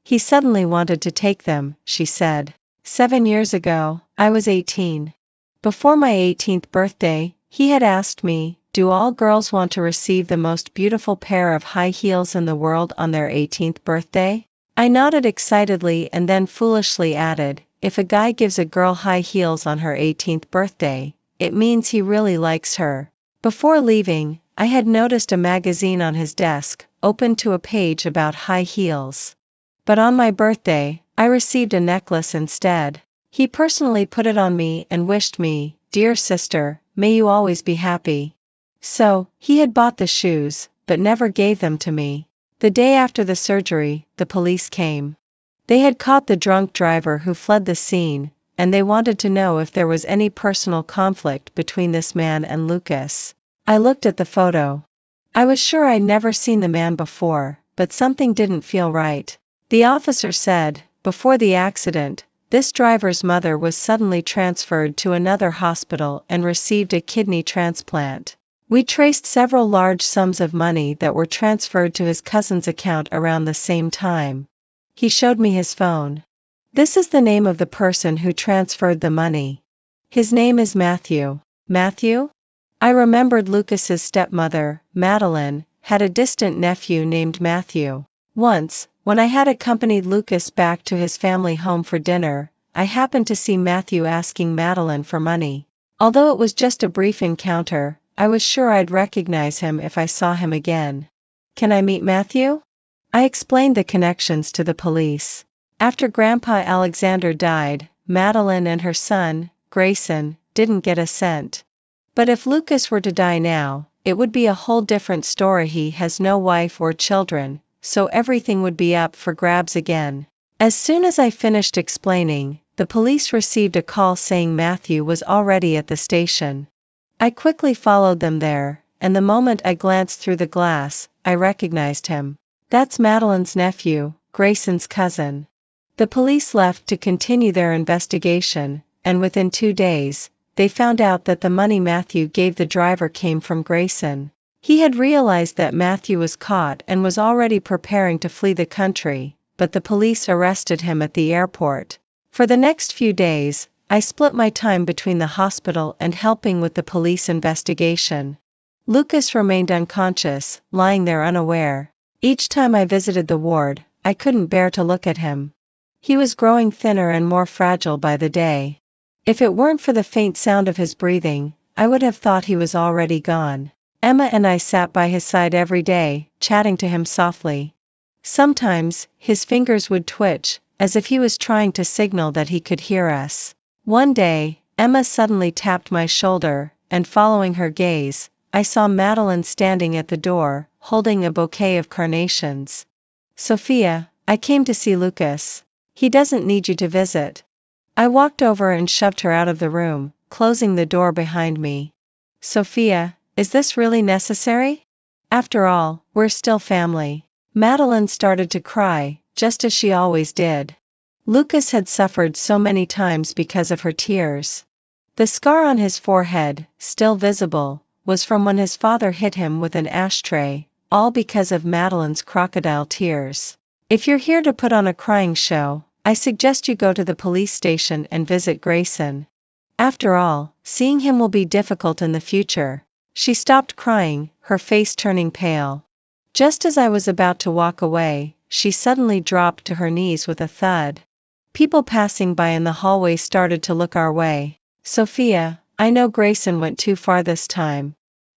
He suddenly wanted to take them, she said. 7 years ago, I was 18. Before my 18th birthday, he had asked me, do all girls want to receive the most beautiful pair of high heels in the world on their 18th birthday? I nodded excitedly and then foolishly added, if a guy gives a girl high heels on her 18th birthday, it means he really likes her. Before leaving, I had noticed a magazine on his desk, open to a page about high heels. But on my birthday, I received a necklace instead. He personally put it on me and wished me, dear sister, may you always be happy. So, he had bought the shoes, but never gave them to me. The day after the surgery, the police came. They had caught the drunk driver who fled the scene, and they wanted to know if there was any personal conflict between this man and Lucas. I looked at the photo. I was sure I'd never seen the man before, but something didn't feel right. The officer said, before the accident, this driver's mother was suddenly transferred to another hospital and received a kidney transplant. We traced several large sums of money that were transferred to his cousin's account around the same time. He showed me his phone. This is the name of the person who transferred the money. His name is Matthew. Matthew? I remembered Lucas's stepmother, Madeline, had a distant nephew named Matthew. Once, when I had accompanied Lucas back to his family home for dinner, I happened to see Matthew asking Madeline for money. Although it was just a brief encounter, I was sure I'd recognize him if I saw him again. Can I meet Matthew? I explained the connections to the police. After Grandpa Alexander died, Madeline and her son, Grayson, didn't get a cent. But if Lucas were to die now, it would be a whole different story. He has no wife or children, so everything would be up for grabs again. As soon as I finished explaining, the police received a call saying Matthew was already at the station. I quickly followed them there, and the moment I glanced through the glass, I recognized him. That's Madeline's nephew, Grayson's cousin. The police left to continue their investigation, and within 2 days, they found out that the money Matthew gave the driver came from Grayson. He had realized that Matthew was caught and was already preparing to flee the country, but the police arrested him at the airport. For the next few days, I split my time between the hospital and helping with the police investigation. Lucas remained unconscious, lying there unaware. Each time I visited the ward, I couldn't bear to look at him. He was growing thinner and more fragile by the day. If it weren't for the faint sound of his breathing, I would have thought he was already gone. Emma and I sat by his side every day, chatting to him softly. Sometimes, his fingers would twitch, as if he was trying to signal that he could hear us. One day, Emma suddenly tapped my shoulder, and following her gaze, I saw Madeline standing at the door, holding a bouquet of carnations. "Sophia, I came to see Lucas. He doesn't need you to visit." I walked over and shoved her out of the room, closing the door behind me. "Sophia, is this really necessary? After all, we're still family." Madeline started to cry, just as she always did. Lucas had suffered so many times because of her tears. The scar on his forehead, still visible, was from when his father hit him with an ashtray, all because of Madeline's crocodile tears. "If you're here to put on a crying show, I suggest you go to the police station and visit Grayson. After all, seeing him will be difficult in the future." She stopped crying, her face turning pale. Just as I was about to walk away, she suddenly dropped to her knees with a thud. People passing by in the hallway started to look our way. "Sophia, I know Grayson went too far this time.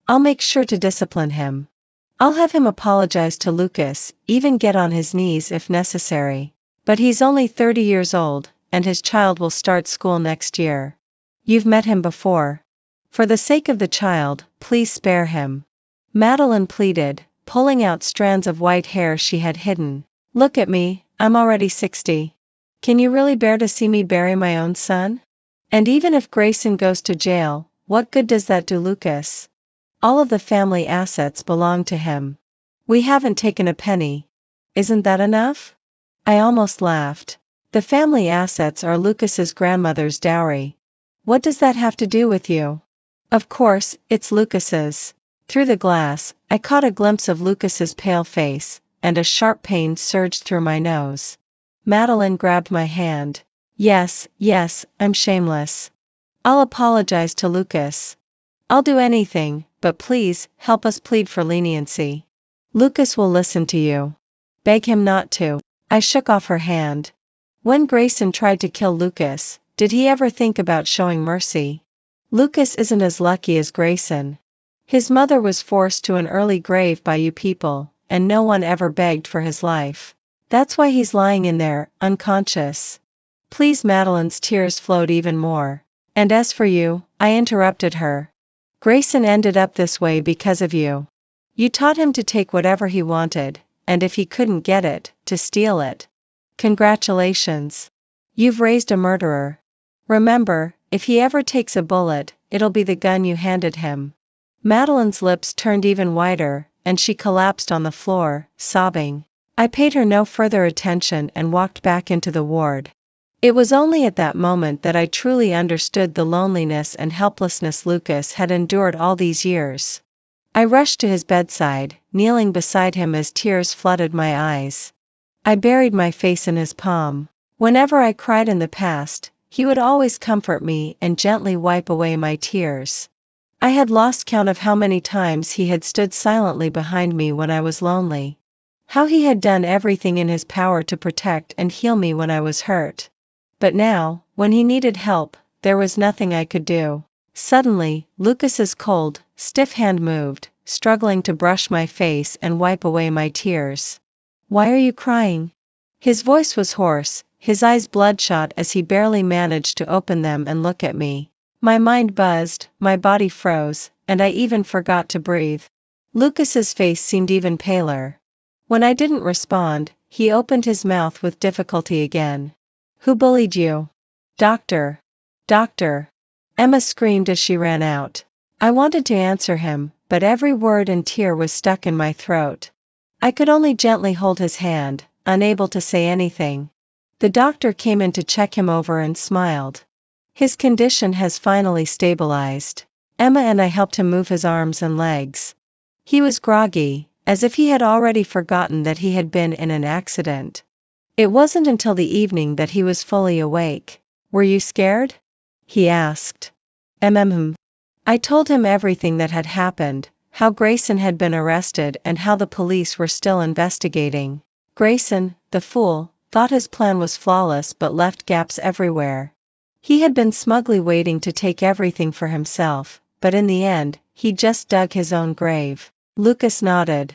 I'll make sure to discipline him. I'll have him apologize to Lucas, even get on his knees if necessary. But he's only 30 years old, and his child will start school next year. You've met him before. For the sake of the child, please spare him." Madeline pleaded, pulling out strands of white hair she had hidden. "Look at me, I'm already 60. Can you really bear to see me bury my own son? And even if Grayson goes to jail, what good does that do Lucas? All of the family assets belong to him. We haven't taken a penny. Isn't that enough?" I almost laughed. "The family assets are Lucas's grandmother's dowry. What does that have to do with you?" "Of course, it's Lucas's." Through the glass, I caught a glimpse of Lucas's pale face, and a sharp pain surged through my nose. Madeline grabbed my hand. Yes, I'm shameless. I'll apologize to Lucas. I'll do anything, but please, help us plead for leniency. Lucas will listen to you. Beg him not to." I shook off her hand. When Grayson tried to kill Lucas, did he ever think about showing mercy? Lucas isn't as lucky as Grayson. His mother was forced to an early grave by you people, and no one ever begged for his life. That's why he's lying in there, unconscious. Please. Madeline's tears flowed even more. "And as for you," I interrupted her. "Grayson ended up this way because of you. You taught him to take whatever he wanted, and if he couldn't get it, to steal it. Congratulations. You've raised a murderer. Remember, if he ever takes a bullet, it'll be the gun you handed him." Madeline's lips turned even whiter, and she collapsed on the floor, sobbing. I paid her no further attention and walked back into the ward. It was only at that moment that I truly understood the loneliness and helplessness Lucas had endured all these years. I rushed to his bedside, kneeling beside him as tears flooded my eyes. I buried my face in his palm. Whenever I cried in the past, he would always comfort me and gently wipe away my tears. I had lost count of how many times he had stood silently behind me when I was lonely. How he had done everything in his power to protect and heal me when I was hurt. But now, when he needed help, there was nothing I could do. Suddenly, Lucas's cold, stiff hand moved, struggling to brush my face and wipe away my tears. "Why are you crying?" His voice was hoarse, his eyes bloodshot as he barely managed to open them and look at me. My mind buzzed, my body froze, and I even forgot to breathe. Lucas's face seemed even paler. When I didn't respond, he opened his mouth with difficulty again. "Who bullied you?" Doctor. Emma screamed as she ran out. I wanted to answer him, but every word and tear was stuck in my throat. I could only gently hold his hand, unable to say anything. The doctor came in to check him over and smiled. His condition has finally stabilized. Emma and I helped him move his arms and legs. He was groggy, as if he had already forgotten that he had been in an accident. It wasn't until the evening that he was fully awake. "Were you scared?" he asked. I told him everything that had happened, how Grayson had been arrested and how the police were still investigating. Grayson, the fool, thought his plan was flawless but left gaps everywhere. He had been smugly waiting to take everything for himself, but in the end, he just dug his own grave. Lucas nodded.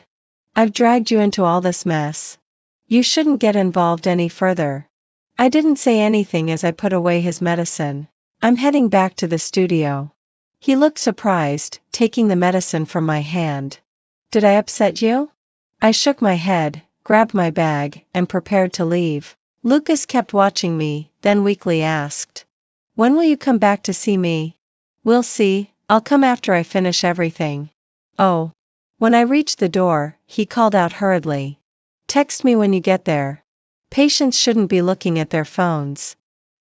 "I've dragged you into all this mess. You shouldn't get involved any further." I didn't say anything as I put away his medicine. "I'm heading back to the studio." He looked surprised, taking the medicine from my hand. "Did I upset you?" I shook my head, grabbed my bag, and prepared to leave. Lucas kept watching me, then weakly asked, "When will you come back to see me?" "We'll see, I'll come after I finish everything." "Oh." When I reached the door, he called out hurriedly, "Text me when you get there. Patients shouldn't be looking at their phones."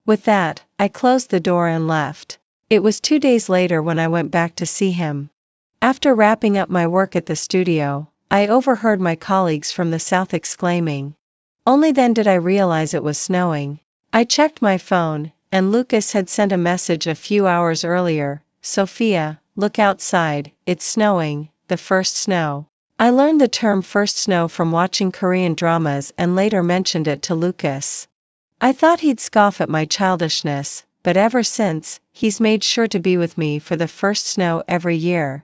With that, I closed the door and left. It was 2 days later when I went back to see him. After wrapping up my work at the studio, I overheard my colleagues from the south exclaiming. Only then did I realize it was snowing. I checked my phone, and Lucas had sent a message a few hours earlier. "Sophia, look outside, it's snowing, the first snow." I learned the term first snow from watching Korean dramas and later mentioned it to Lucas. I thought he'd scoff at my childishness, but ever since, he's made sure to be with me for the first snow every year.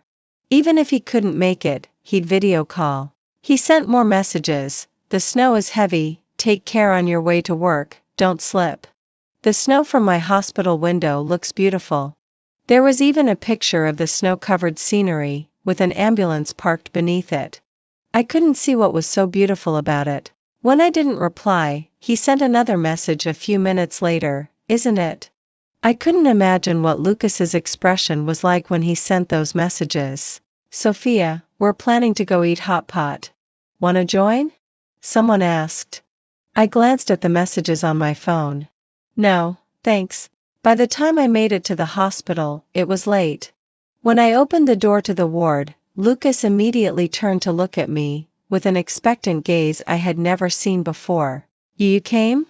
Even if he couldn't make it, he'd video call. He sent more messages. "The snow is heavy, take care on your way to work, don't slip." The snow from my hospital window looks beautiful. There was even a picture of the snow-covered scenery, with an ambulance parked beneath it. I couldn't see what was so beautiful about it. When I didn't reply, he sent another message a few minutes later. "Isn't it?" I couldn't imagine what Lucas's expression was like when he sent those messages. "Sophia, we're planning to go eat hot pot. Wanna join?" someone asked. I glanced at the messages on my phone. "No, thanks." By the time I made it to the hospital, it was late. When I opened the door to the ward, Lucas immediately turned to look at me, with an expectant gaze I had never seen before. You came?"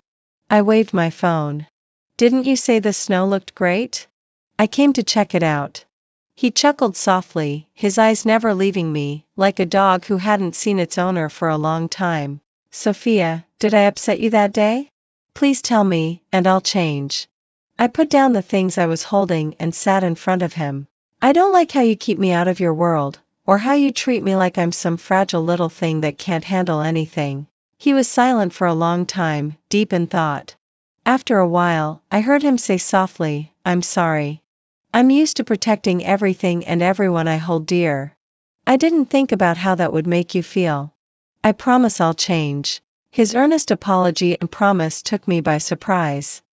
I waved my phone. "Didn't you say the snow looked great?" "I came to check it out." He chuckled softly, his eyes never leaving me, like a dog who hadn't seen its owner for a long time. "Sophia, did I upset you that day? Please tell me, and I'll change." I put down the things I was holding and sat in front of him. "I don't like how you keep me out of your world, or how you treat me like I'm some fragile little thing that can't handle anything." He was silent for a long time, deep in thought. After a while, I heard him say softly, "I'm sorry. I'm used to protecting everything and everyone I hold dear. I didn't think about how that would make you feel. I promise I'll change." His earnest apology and promise took me by surprise.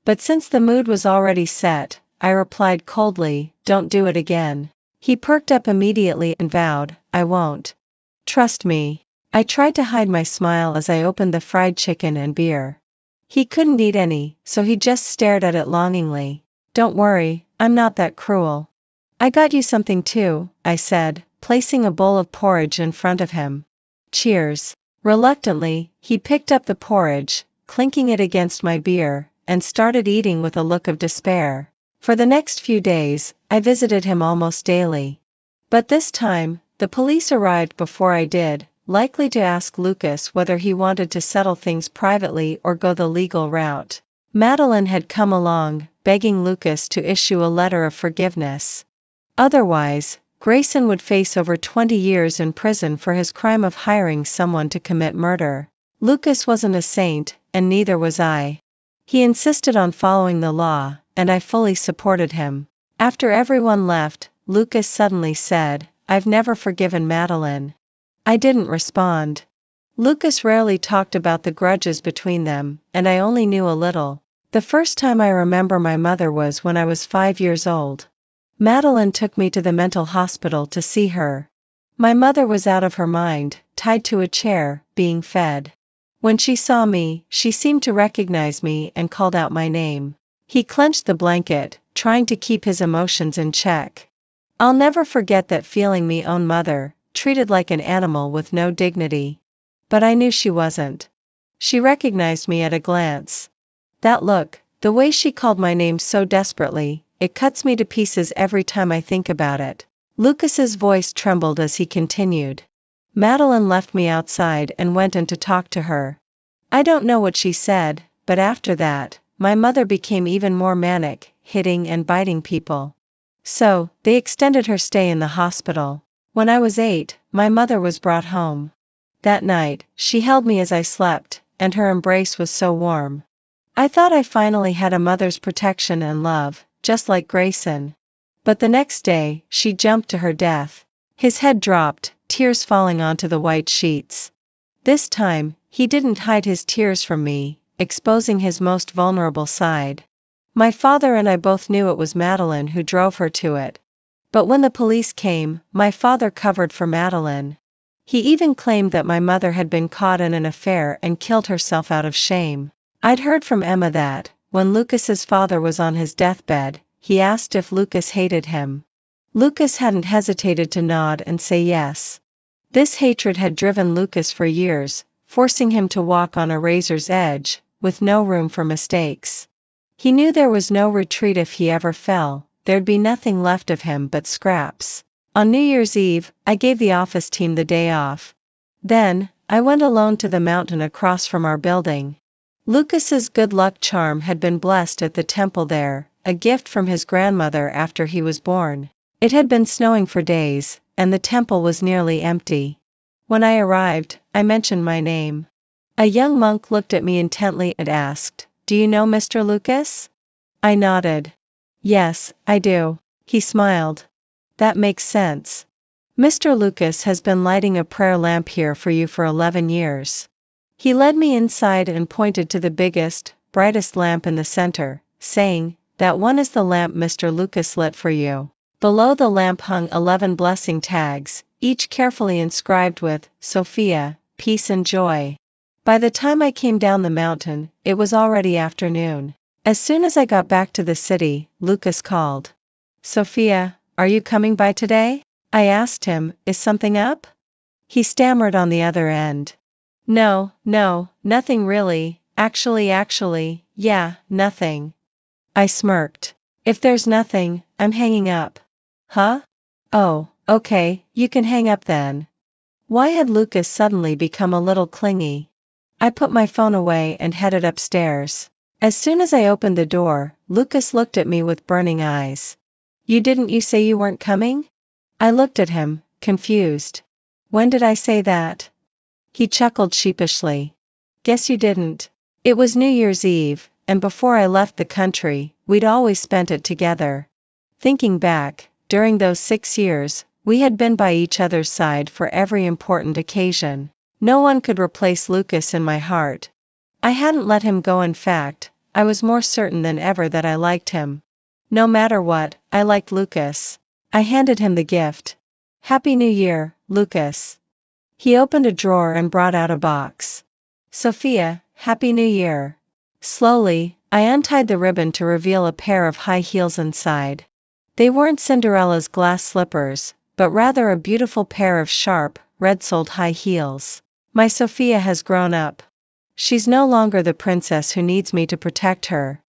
But since the mood was already set, I replied coldly, "Don't do it again." He perked up immediately and vowed, "I won't. Trust me." I tried to hide my smile as I opened the fried chicken and beer. He couldn't eat any, so he just stared at it longingly. "Don't worry, I'm not that cruel. I got you something too," I said, placing a bowl of porridge in front of him. "Cheers." Reluctantly, he picked up the porridge, clinking it against my beer, and started eating with a look of despair. For the next few days, I visited him almost daily. But this time, the police arrived before I did, likely to ask Lucas whether he wanted to settle things privately or go the legal route. Madeline had come along, begging Lucas to issue a letter of forgiveness. Otherwise, Grayson would face over 20 years in prison for his crime of hiring someone to commit murder. Lucas wasn't a saint, and neither was I. He insisted on following the law, and I fully supported him. After everyone left, Lucas suddenly said, "I've never forgiven Madeline." I didn't respond. Lucas rarely talked about the grudges between them, and I only knew a little. The first time I remember my mother was when I was 5 years old. Madeline took me to the mental hospital to see her. My mother was out of her mind, tied to a chair, being fed. When she saw me, she seemed to recognize me and called out my name. He clenched the blanket, trying to keep his emotions in check. I'll never forget that feeling, me own mother, treated like an animal with no dignity. But I knew she wasn't. She recognized me at a glance. That look, the way she called my name so desperately, it cuts me to pieces every time I think about it. Lucas's voice trembled as he continued. Madeline left me outside and went in to talk to her. I don't know what she said, but after that, my mother became even more manic, hitting and biting people. So, they extended her stay in the hospital. When I was 8, my mother was brought home. That night, she held me as I slept, and her embrace was so warm. I thought I finally had a mother's protection and love, just like Grayson. But the next day, she jumped to her death. His head dropped, tears falling onto the white sheets. This time, he didn't hide his tears from me, exposing his most vulnerable side. My father and I both knew it was Madeline who drove her to it. But when the police came, my father covered for Madeline. He even claimed that my mother had been caught in an affair and killed herself out of shame. I'd heard from Emma that, when Lucas's father was on his deathbed, he asked if Lucas hated him. Lucas hadn't hesitated to nod and say yes. This hatred had driven Lucas for years, forcing him to walk on a razor's edge, with no room for mistakes. He knew there was no retreat if he ever fell, there'd be nothing left of him but scraps. On New Year's Eve, I gave the office team the day off. Then, I went alone to the mountain across from our building. Lucas's good luck charm had been blessed at the temple there, a gift from his grandmother after he was born. It had been snowing for days, and the temple was nearly empty. When I arrived, I mentioned my name. A young monk looked at me intently and asked, "Do you know Mr. Lucas?" I nodded. "Yes, I do." He smiled. "That makes sense. Mr. Lucas has been lighting a prayer lamp here for you for 11 years. He led me inside and pointed to the biggest, brightest lamp in the center, saying, "That one is the lamp Mr. Lucas lit for you." Below the lamp hung 11 blessing tags, each carefully inscribed with, "Sophia, peace and joy." By the time I came down the mountain, it was already afternoon. As soon as I got back to the city, Lucas called. "Sophia, are you coming by today?" I asked him, "Is something up?" He stammered on the other end. No, nothing really, actually, yeah, nothing." I smirked. "If there's nothing, I'm hanging up." Huh? Oh, okay, you can hang up then. Why had Lucas suddenly become a little clingy? I put my phone away and headed upstairs. As soon as I opened the door, Lucas looked at me with burning eyes. Didn't you say you weren't coming?" I looked at him, confused. "When did I say that?" He chuckled sheepishly. "Guess you didn't. It was New Year's Eve, and before I left the country, we'd always spent it together. Thinking back, during those 6 years, we had been by each other's side for every important occasion. No one could replace Lucas in my heart. I hadn't let him go. In fact, I was more certain than ever that I liked him. No matter what, I liked Lucas. I handed him the gift. "Happy New Year, Lucas." He opened a drawer and brought out a box. "Sophia, Happy New Year." Slowly, I untied the ribbon to reveal a pair of high heels inside. They weren't Cinderella's glass slippers, but rather a beautiful pair of sharp, red-soled high heels. My Sophia has grown up. She's no longer the princess who needs me to protect her.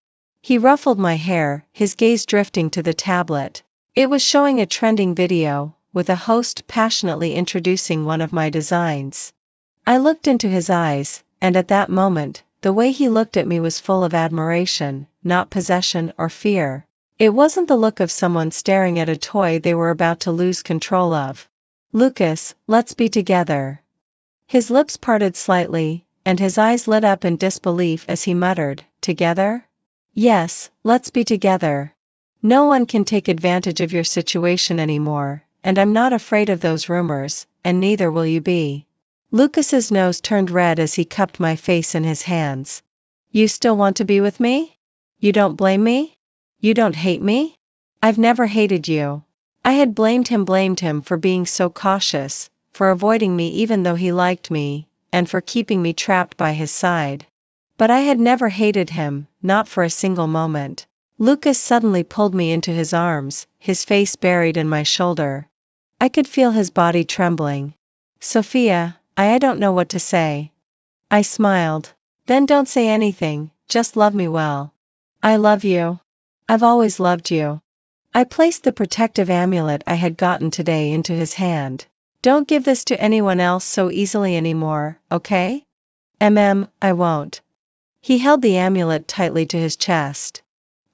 He ruffled my hair, his gaze drifting to the tablet. It was showing a trending video, with a host passionately introducing one of my designs. I looked into his eyes, and at that moment, the way he looked at me was full of admiration, not possession or fear. It wasn't the look of someone staring at a toy they were about to lose control of. "Lucas, let's be together." His lips parted slightly, and his eyes lit up in disbelief as he muttered, "Together?" "Yes, let's be together. No one can take advantage of your situation anymore, and I'm not afraid of those rumors, and neither will you be." Lucas's nose turned red as he cupped my face in his hands. "You still want to be with me? You don't blame me? You don't hate me?" I've never hated you. I had blamed him for being so cautious, for avoiding me even though he liked me, and for keeping me trapped by his side. But I had never hated him, not for a single moment. Lucas suddenly pulled me into his arms, his face buried in my shoulder. I could feel his body trembling. Sophia, I don't know what to say. I smiled. Then don't say anything, just love me well. I love you. I've always loved you. I placed the protective amulet I had gotten today into his hand. Don't give this to anyone else so easily anymore, okay? I won't. He held the amulet tightly to his chest.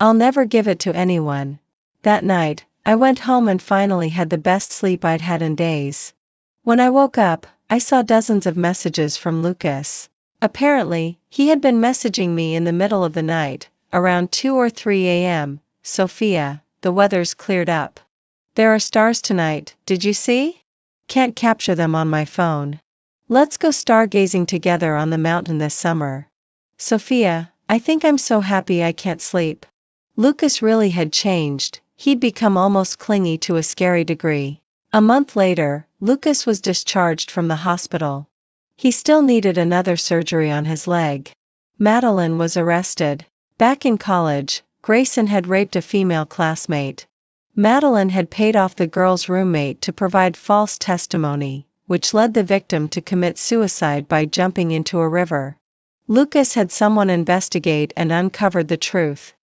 I'll never give it to anyone. That night, I went home and finally had the best sleep I'd had in days. When I woke up, I saw dozens of messages from Lucas. Apparently, he had been messaging me in the middle of the night, around 2 or 3 a.m. Sophia, the weather's cleared up. There are stars tonight, did you see? Can't capture them on my phone. Let's go stargazing together on the mountain this summer. Sophia, I think I'm so happy I can't sleep. Lucas really had changed, he'd become almost clingy to a scary degree. A month later, Lucas was discharged from the hospital. He still needed another surgery on his leg. Madeline was arrested. Back in college, Grayson had raped a female classmate. Madeline had paid off the girl's roommate to provide false testimony, which led the victim to commit suicide by jumping into a river. Lucas had someone investigate and uncovered the truth.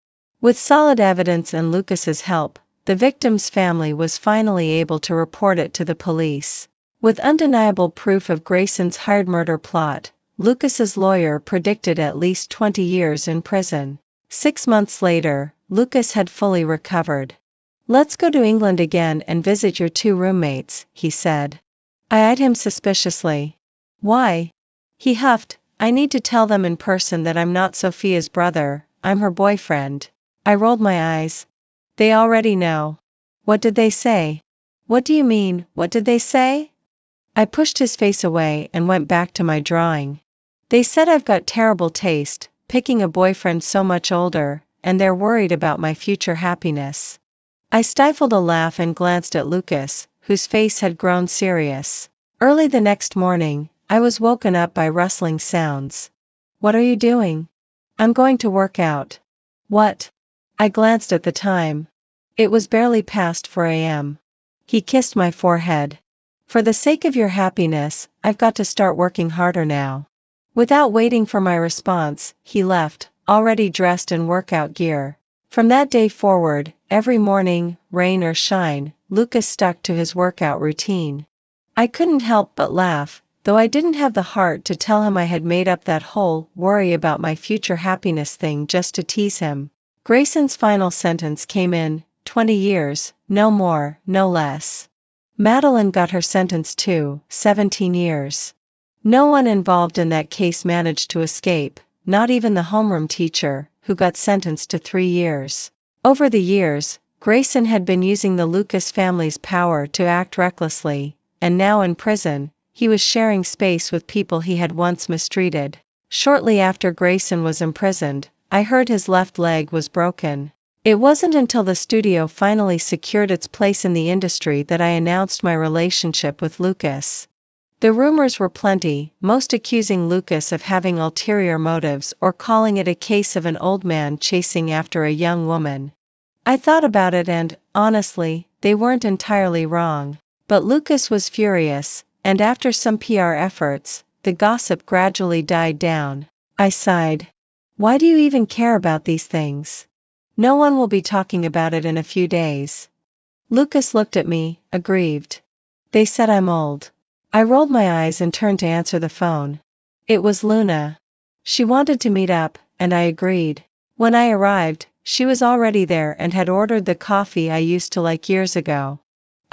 With solid evidence and Lucas's help, the victim's family was finally able to report it to the police. With undeniable proof of Grayson's hired murder plot, Lucas's lawyer predicted at least 20 years in prison. 6 months later, Lucas had fully recovered. Let's go to England again and visit your 2 roommates, he said. I eyed him suspiciously. Why? He huffed, I need to tell them in person that I'm not Sophia's brother, I'm her boyfriend. I rolled my eyes. They already know. What did they say? What do you mean, what did they say? I pushed his face away and went back to my drawing. They said I've got terrible taste, picking a boyfriend so much older, and they're worried about my future happiness. I stifled a laugh and glanced at Lucas, whose face had grown serious. Early the next morning, I was woken up by rustling sounds. What are you doing? I'm going to work out. What? I glanced at the time. It was barely past 4 a.m. He kissed my forehead. For the sake of your happiness, I've got to start working harder now. Without waiting for my response, he left, already dressed in workout gear. From that day forward, every morning, rain or shine, Lucas stuck to his workout routine. I couldn't help but laugh, though I didn't have the heart to tell him I had made up that whole worry about my future happiness thing just to tease him. Grayson's final sentence came in, 20 years, no more, no less. Madeline got her sentence too, 17 years. No one involved in that case managed to escape, not even the homeroom teacher, who got sentenced to 3 years. Over the years, Grayson had been using the Lucas family's power to act recklessly, and now in prison, he was sharing space with people he had once mistreated. Shortly after Grayson was imprisoned, I heard his left leg was broken. It wasn't until the studio finally secured its place in the industry that I announced my relationship with Lucas. The rumors were plenty, most accusing Lucas of having ulterior motives or calling it a case of an old man chasing after a young woman. I thought about it and, honestly, they weren't entirely wrong. But Lucas was furious, and after some PR efforts, the gossip gradually died down. I sighed. Why do you even care about these things? No one will be talking about it in a few days. Lucas looked at me, aggrieved. They said I'm old. I rolled my eyes and turned to answer the phone. It was Luna. She wanted to meet up, and I agreed. When I arrived, she was already there and had ordered the coffee I used to like years ago.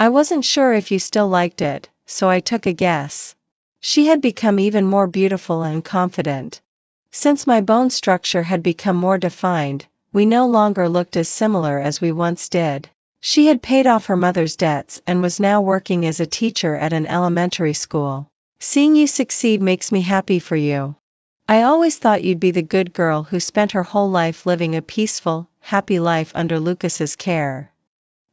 I wasn't sure if you still liked it, so I took a guess. She had become even more beautiful and confident. Since my bone structure had become more defined, we no longer looked as similar as we once did. She had paid off her mother's debts and was now working as a teacher at an elementary school. Seeing you succeed makes me happy for you. I always thought you'd be the good girl who spent her whole life living a peaceful, happy life under Lucas's care.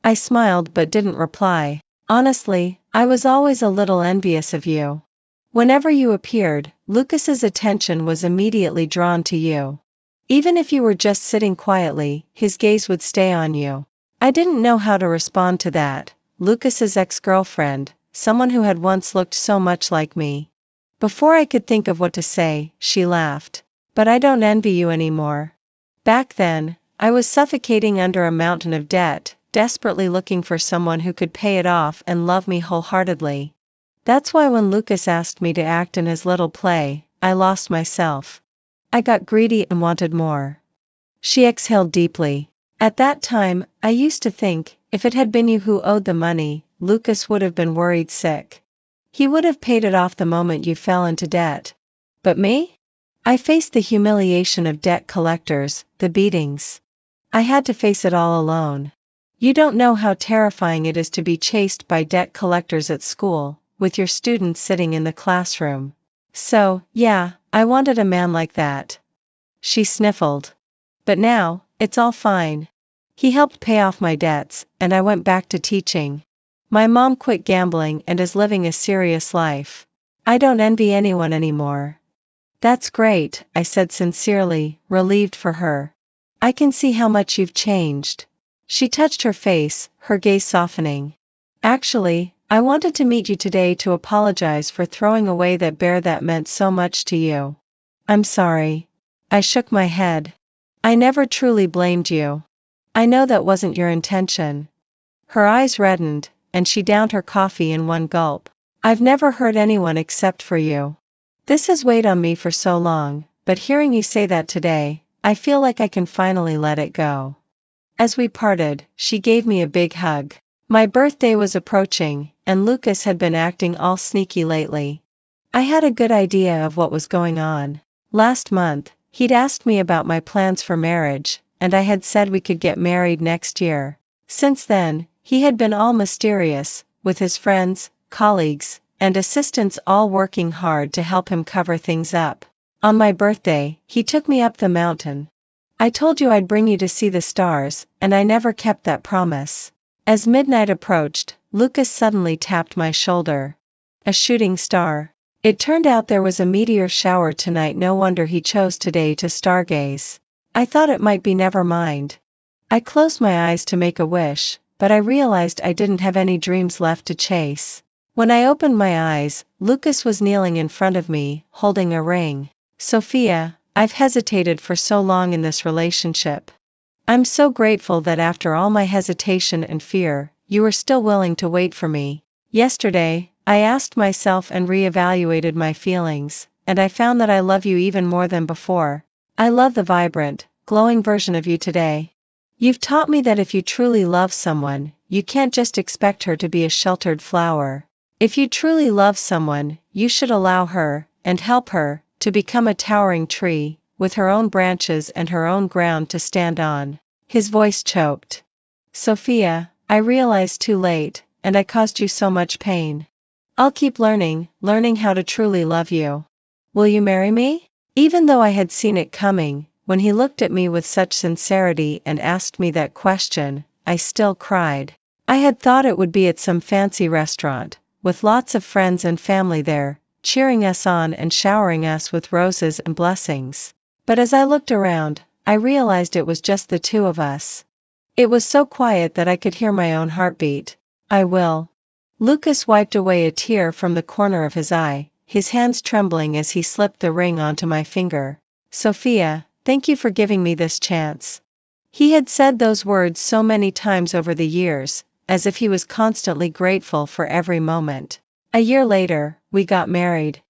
I smiled but didn't reply. Honestly, I was always a little envious of you. Whenever you appeared, Lucas's attention was immediately drawn to you. Even if you were just sitting quietly, his gaze would stay on you. I didn't know how to respond to that. Lucas's ex-girlfriend, someone who had once looked so much like me. Before I could think of what to say, she laughed. But I don't envy you anymore. Back then, I was suffocating under a mountain of debt, desperately looking for someone who could pay it off and love me wholeheartedly. That's why when Lucas asked me to act in his little play, I lost myself. I got greedy and wanted more. She exhaled deeply. At that time, I used to think, if it had been you who owed the money, Lucas would have been worried sick. He would have paid it off the moment you fell into debt. But me? I faced the humiliation of debt collectors, the beatings. I had to face it all alone. You don't know how terrifying it is to be chased by debt collectors at school, with your students sitting in the classroom. So, yeah, I wanted a man like that. She sniffled. But now, it's all fine. He helped pay off my debts, and I went back to teaching. My mom quit gambling and is living a serious life. I don't envy anyone anymore. That's great, I said sincerely, relieved for her. I can see how much you've changed. She touched her face, her gaze softening. Actually, I wanted to meet you today to apologize for throwing away that bear that meant so much to you. I'm sorry. I shook my head. I never truly blamed you. I know that wasn't your intention. Her eyes reddened, and she downed her coffee in one gulp. I've never hurt anyone except for you. This has weighed on me for so long, but hearing you say that today, I feel like I can finally let it go. As we parted, she gave me a big hug. My birthday was approaching, and Lucas had been acting all sneaky lately. I had a good idea of what was going on. Last month, he'd asked me about my plans for marriage, and I had said we could get married next year. Since then, he had been all mysterious, with his friends, colleagues, and assistants all working hard to help him cover things up. On my birthday, he took me up the mountain. I told you I'd bring you to see the stars, and I never kept that promise. As midnight approached, Lucas suddenly tapped my shoulder. A shooting star. It turned out there was a meteor shower tonight. No wonder he chose today to stargaze. I thought it might be never mind. I closed my eyes to make a wish, but I realized I didn't have any dreams left to chase. When I opened my eyes, Lucas was kneeling in front of me, holding a ring. Sophia, I've hesitated for so long in this relationship. I'm so grateful that after all my hesitation and fear, you were still willing to wait for me. Yesterday, I asked myself and reevaluated my feelings, and I found that I love you even more than before. I love the vibrant, glowing version of you today. You've taught me that if you truly love someone, you can't just expect her to be a sheltered flower. If you truly love someone, you should allow her, and help her, to become a towering tree, with her own branches and her own ground to stand on. His voice choked. Sophia, I realized too late, and I caused you so much pain. I'll keep learning how to truly love you. Will you marry me? Even though I had seen it coming, when he looked at me with such sincerity and asked me that question, I still cried. I had thought it would be at some fancy restaurant, with lots of friends and family there, cheering us on and showering us with roses and blessings. But as I looked around, I realized it was just the two of us. It was so quiet that I could hear my own heartbeat. I will. Lucas wiped away a tear from the corner of his eye, his hands trembling as he slipped the ring onto my finger. Sophia, thank you for giving me this chance. He had said those words so many times over the years, as if he was constantly grateful for every moment. A year later, we got married.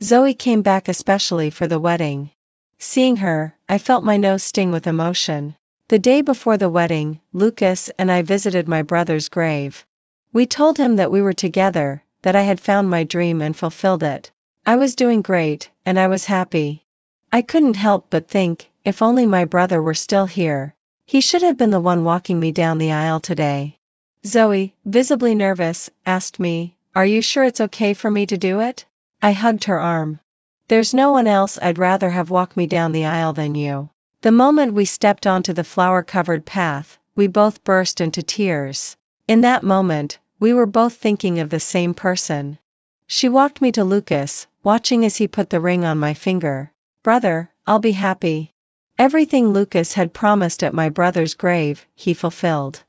Zoe came back especially for the wedding. Seeing her, I felt my nose sting with emotion. The day before the wedding, Lucas and I visited my brother's grave. We told him that we were together, that I had found my dream and fulfilled it. I was doing great, and I was happy. I couldn't help but think, if only my brother were still here. He should have been the one walking me down the aisle today. Zoe, visibly nervous, asked me, "Are you sure it's okay for me to do it?" I hugged her arm. "There's no one else I'd rather have walk me down the aisle than you." The moment we stepped onto the flower-covered path, we both burst into tears. In that moment, we were both thinking of the same person. She walked me to Lucas, watching as he put the ring on my finger. "Brother, I'll be happy." Everything Lucas had promised at my brother's grave, he fulfilled.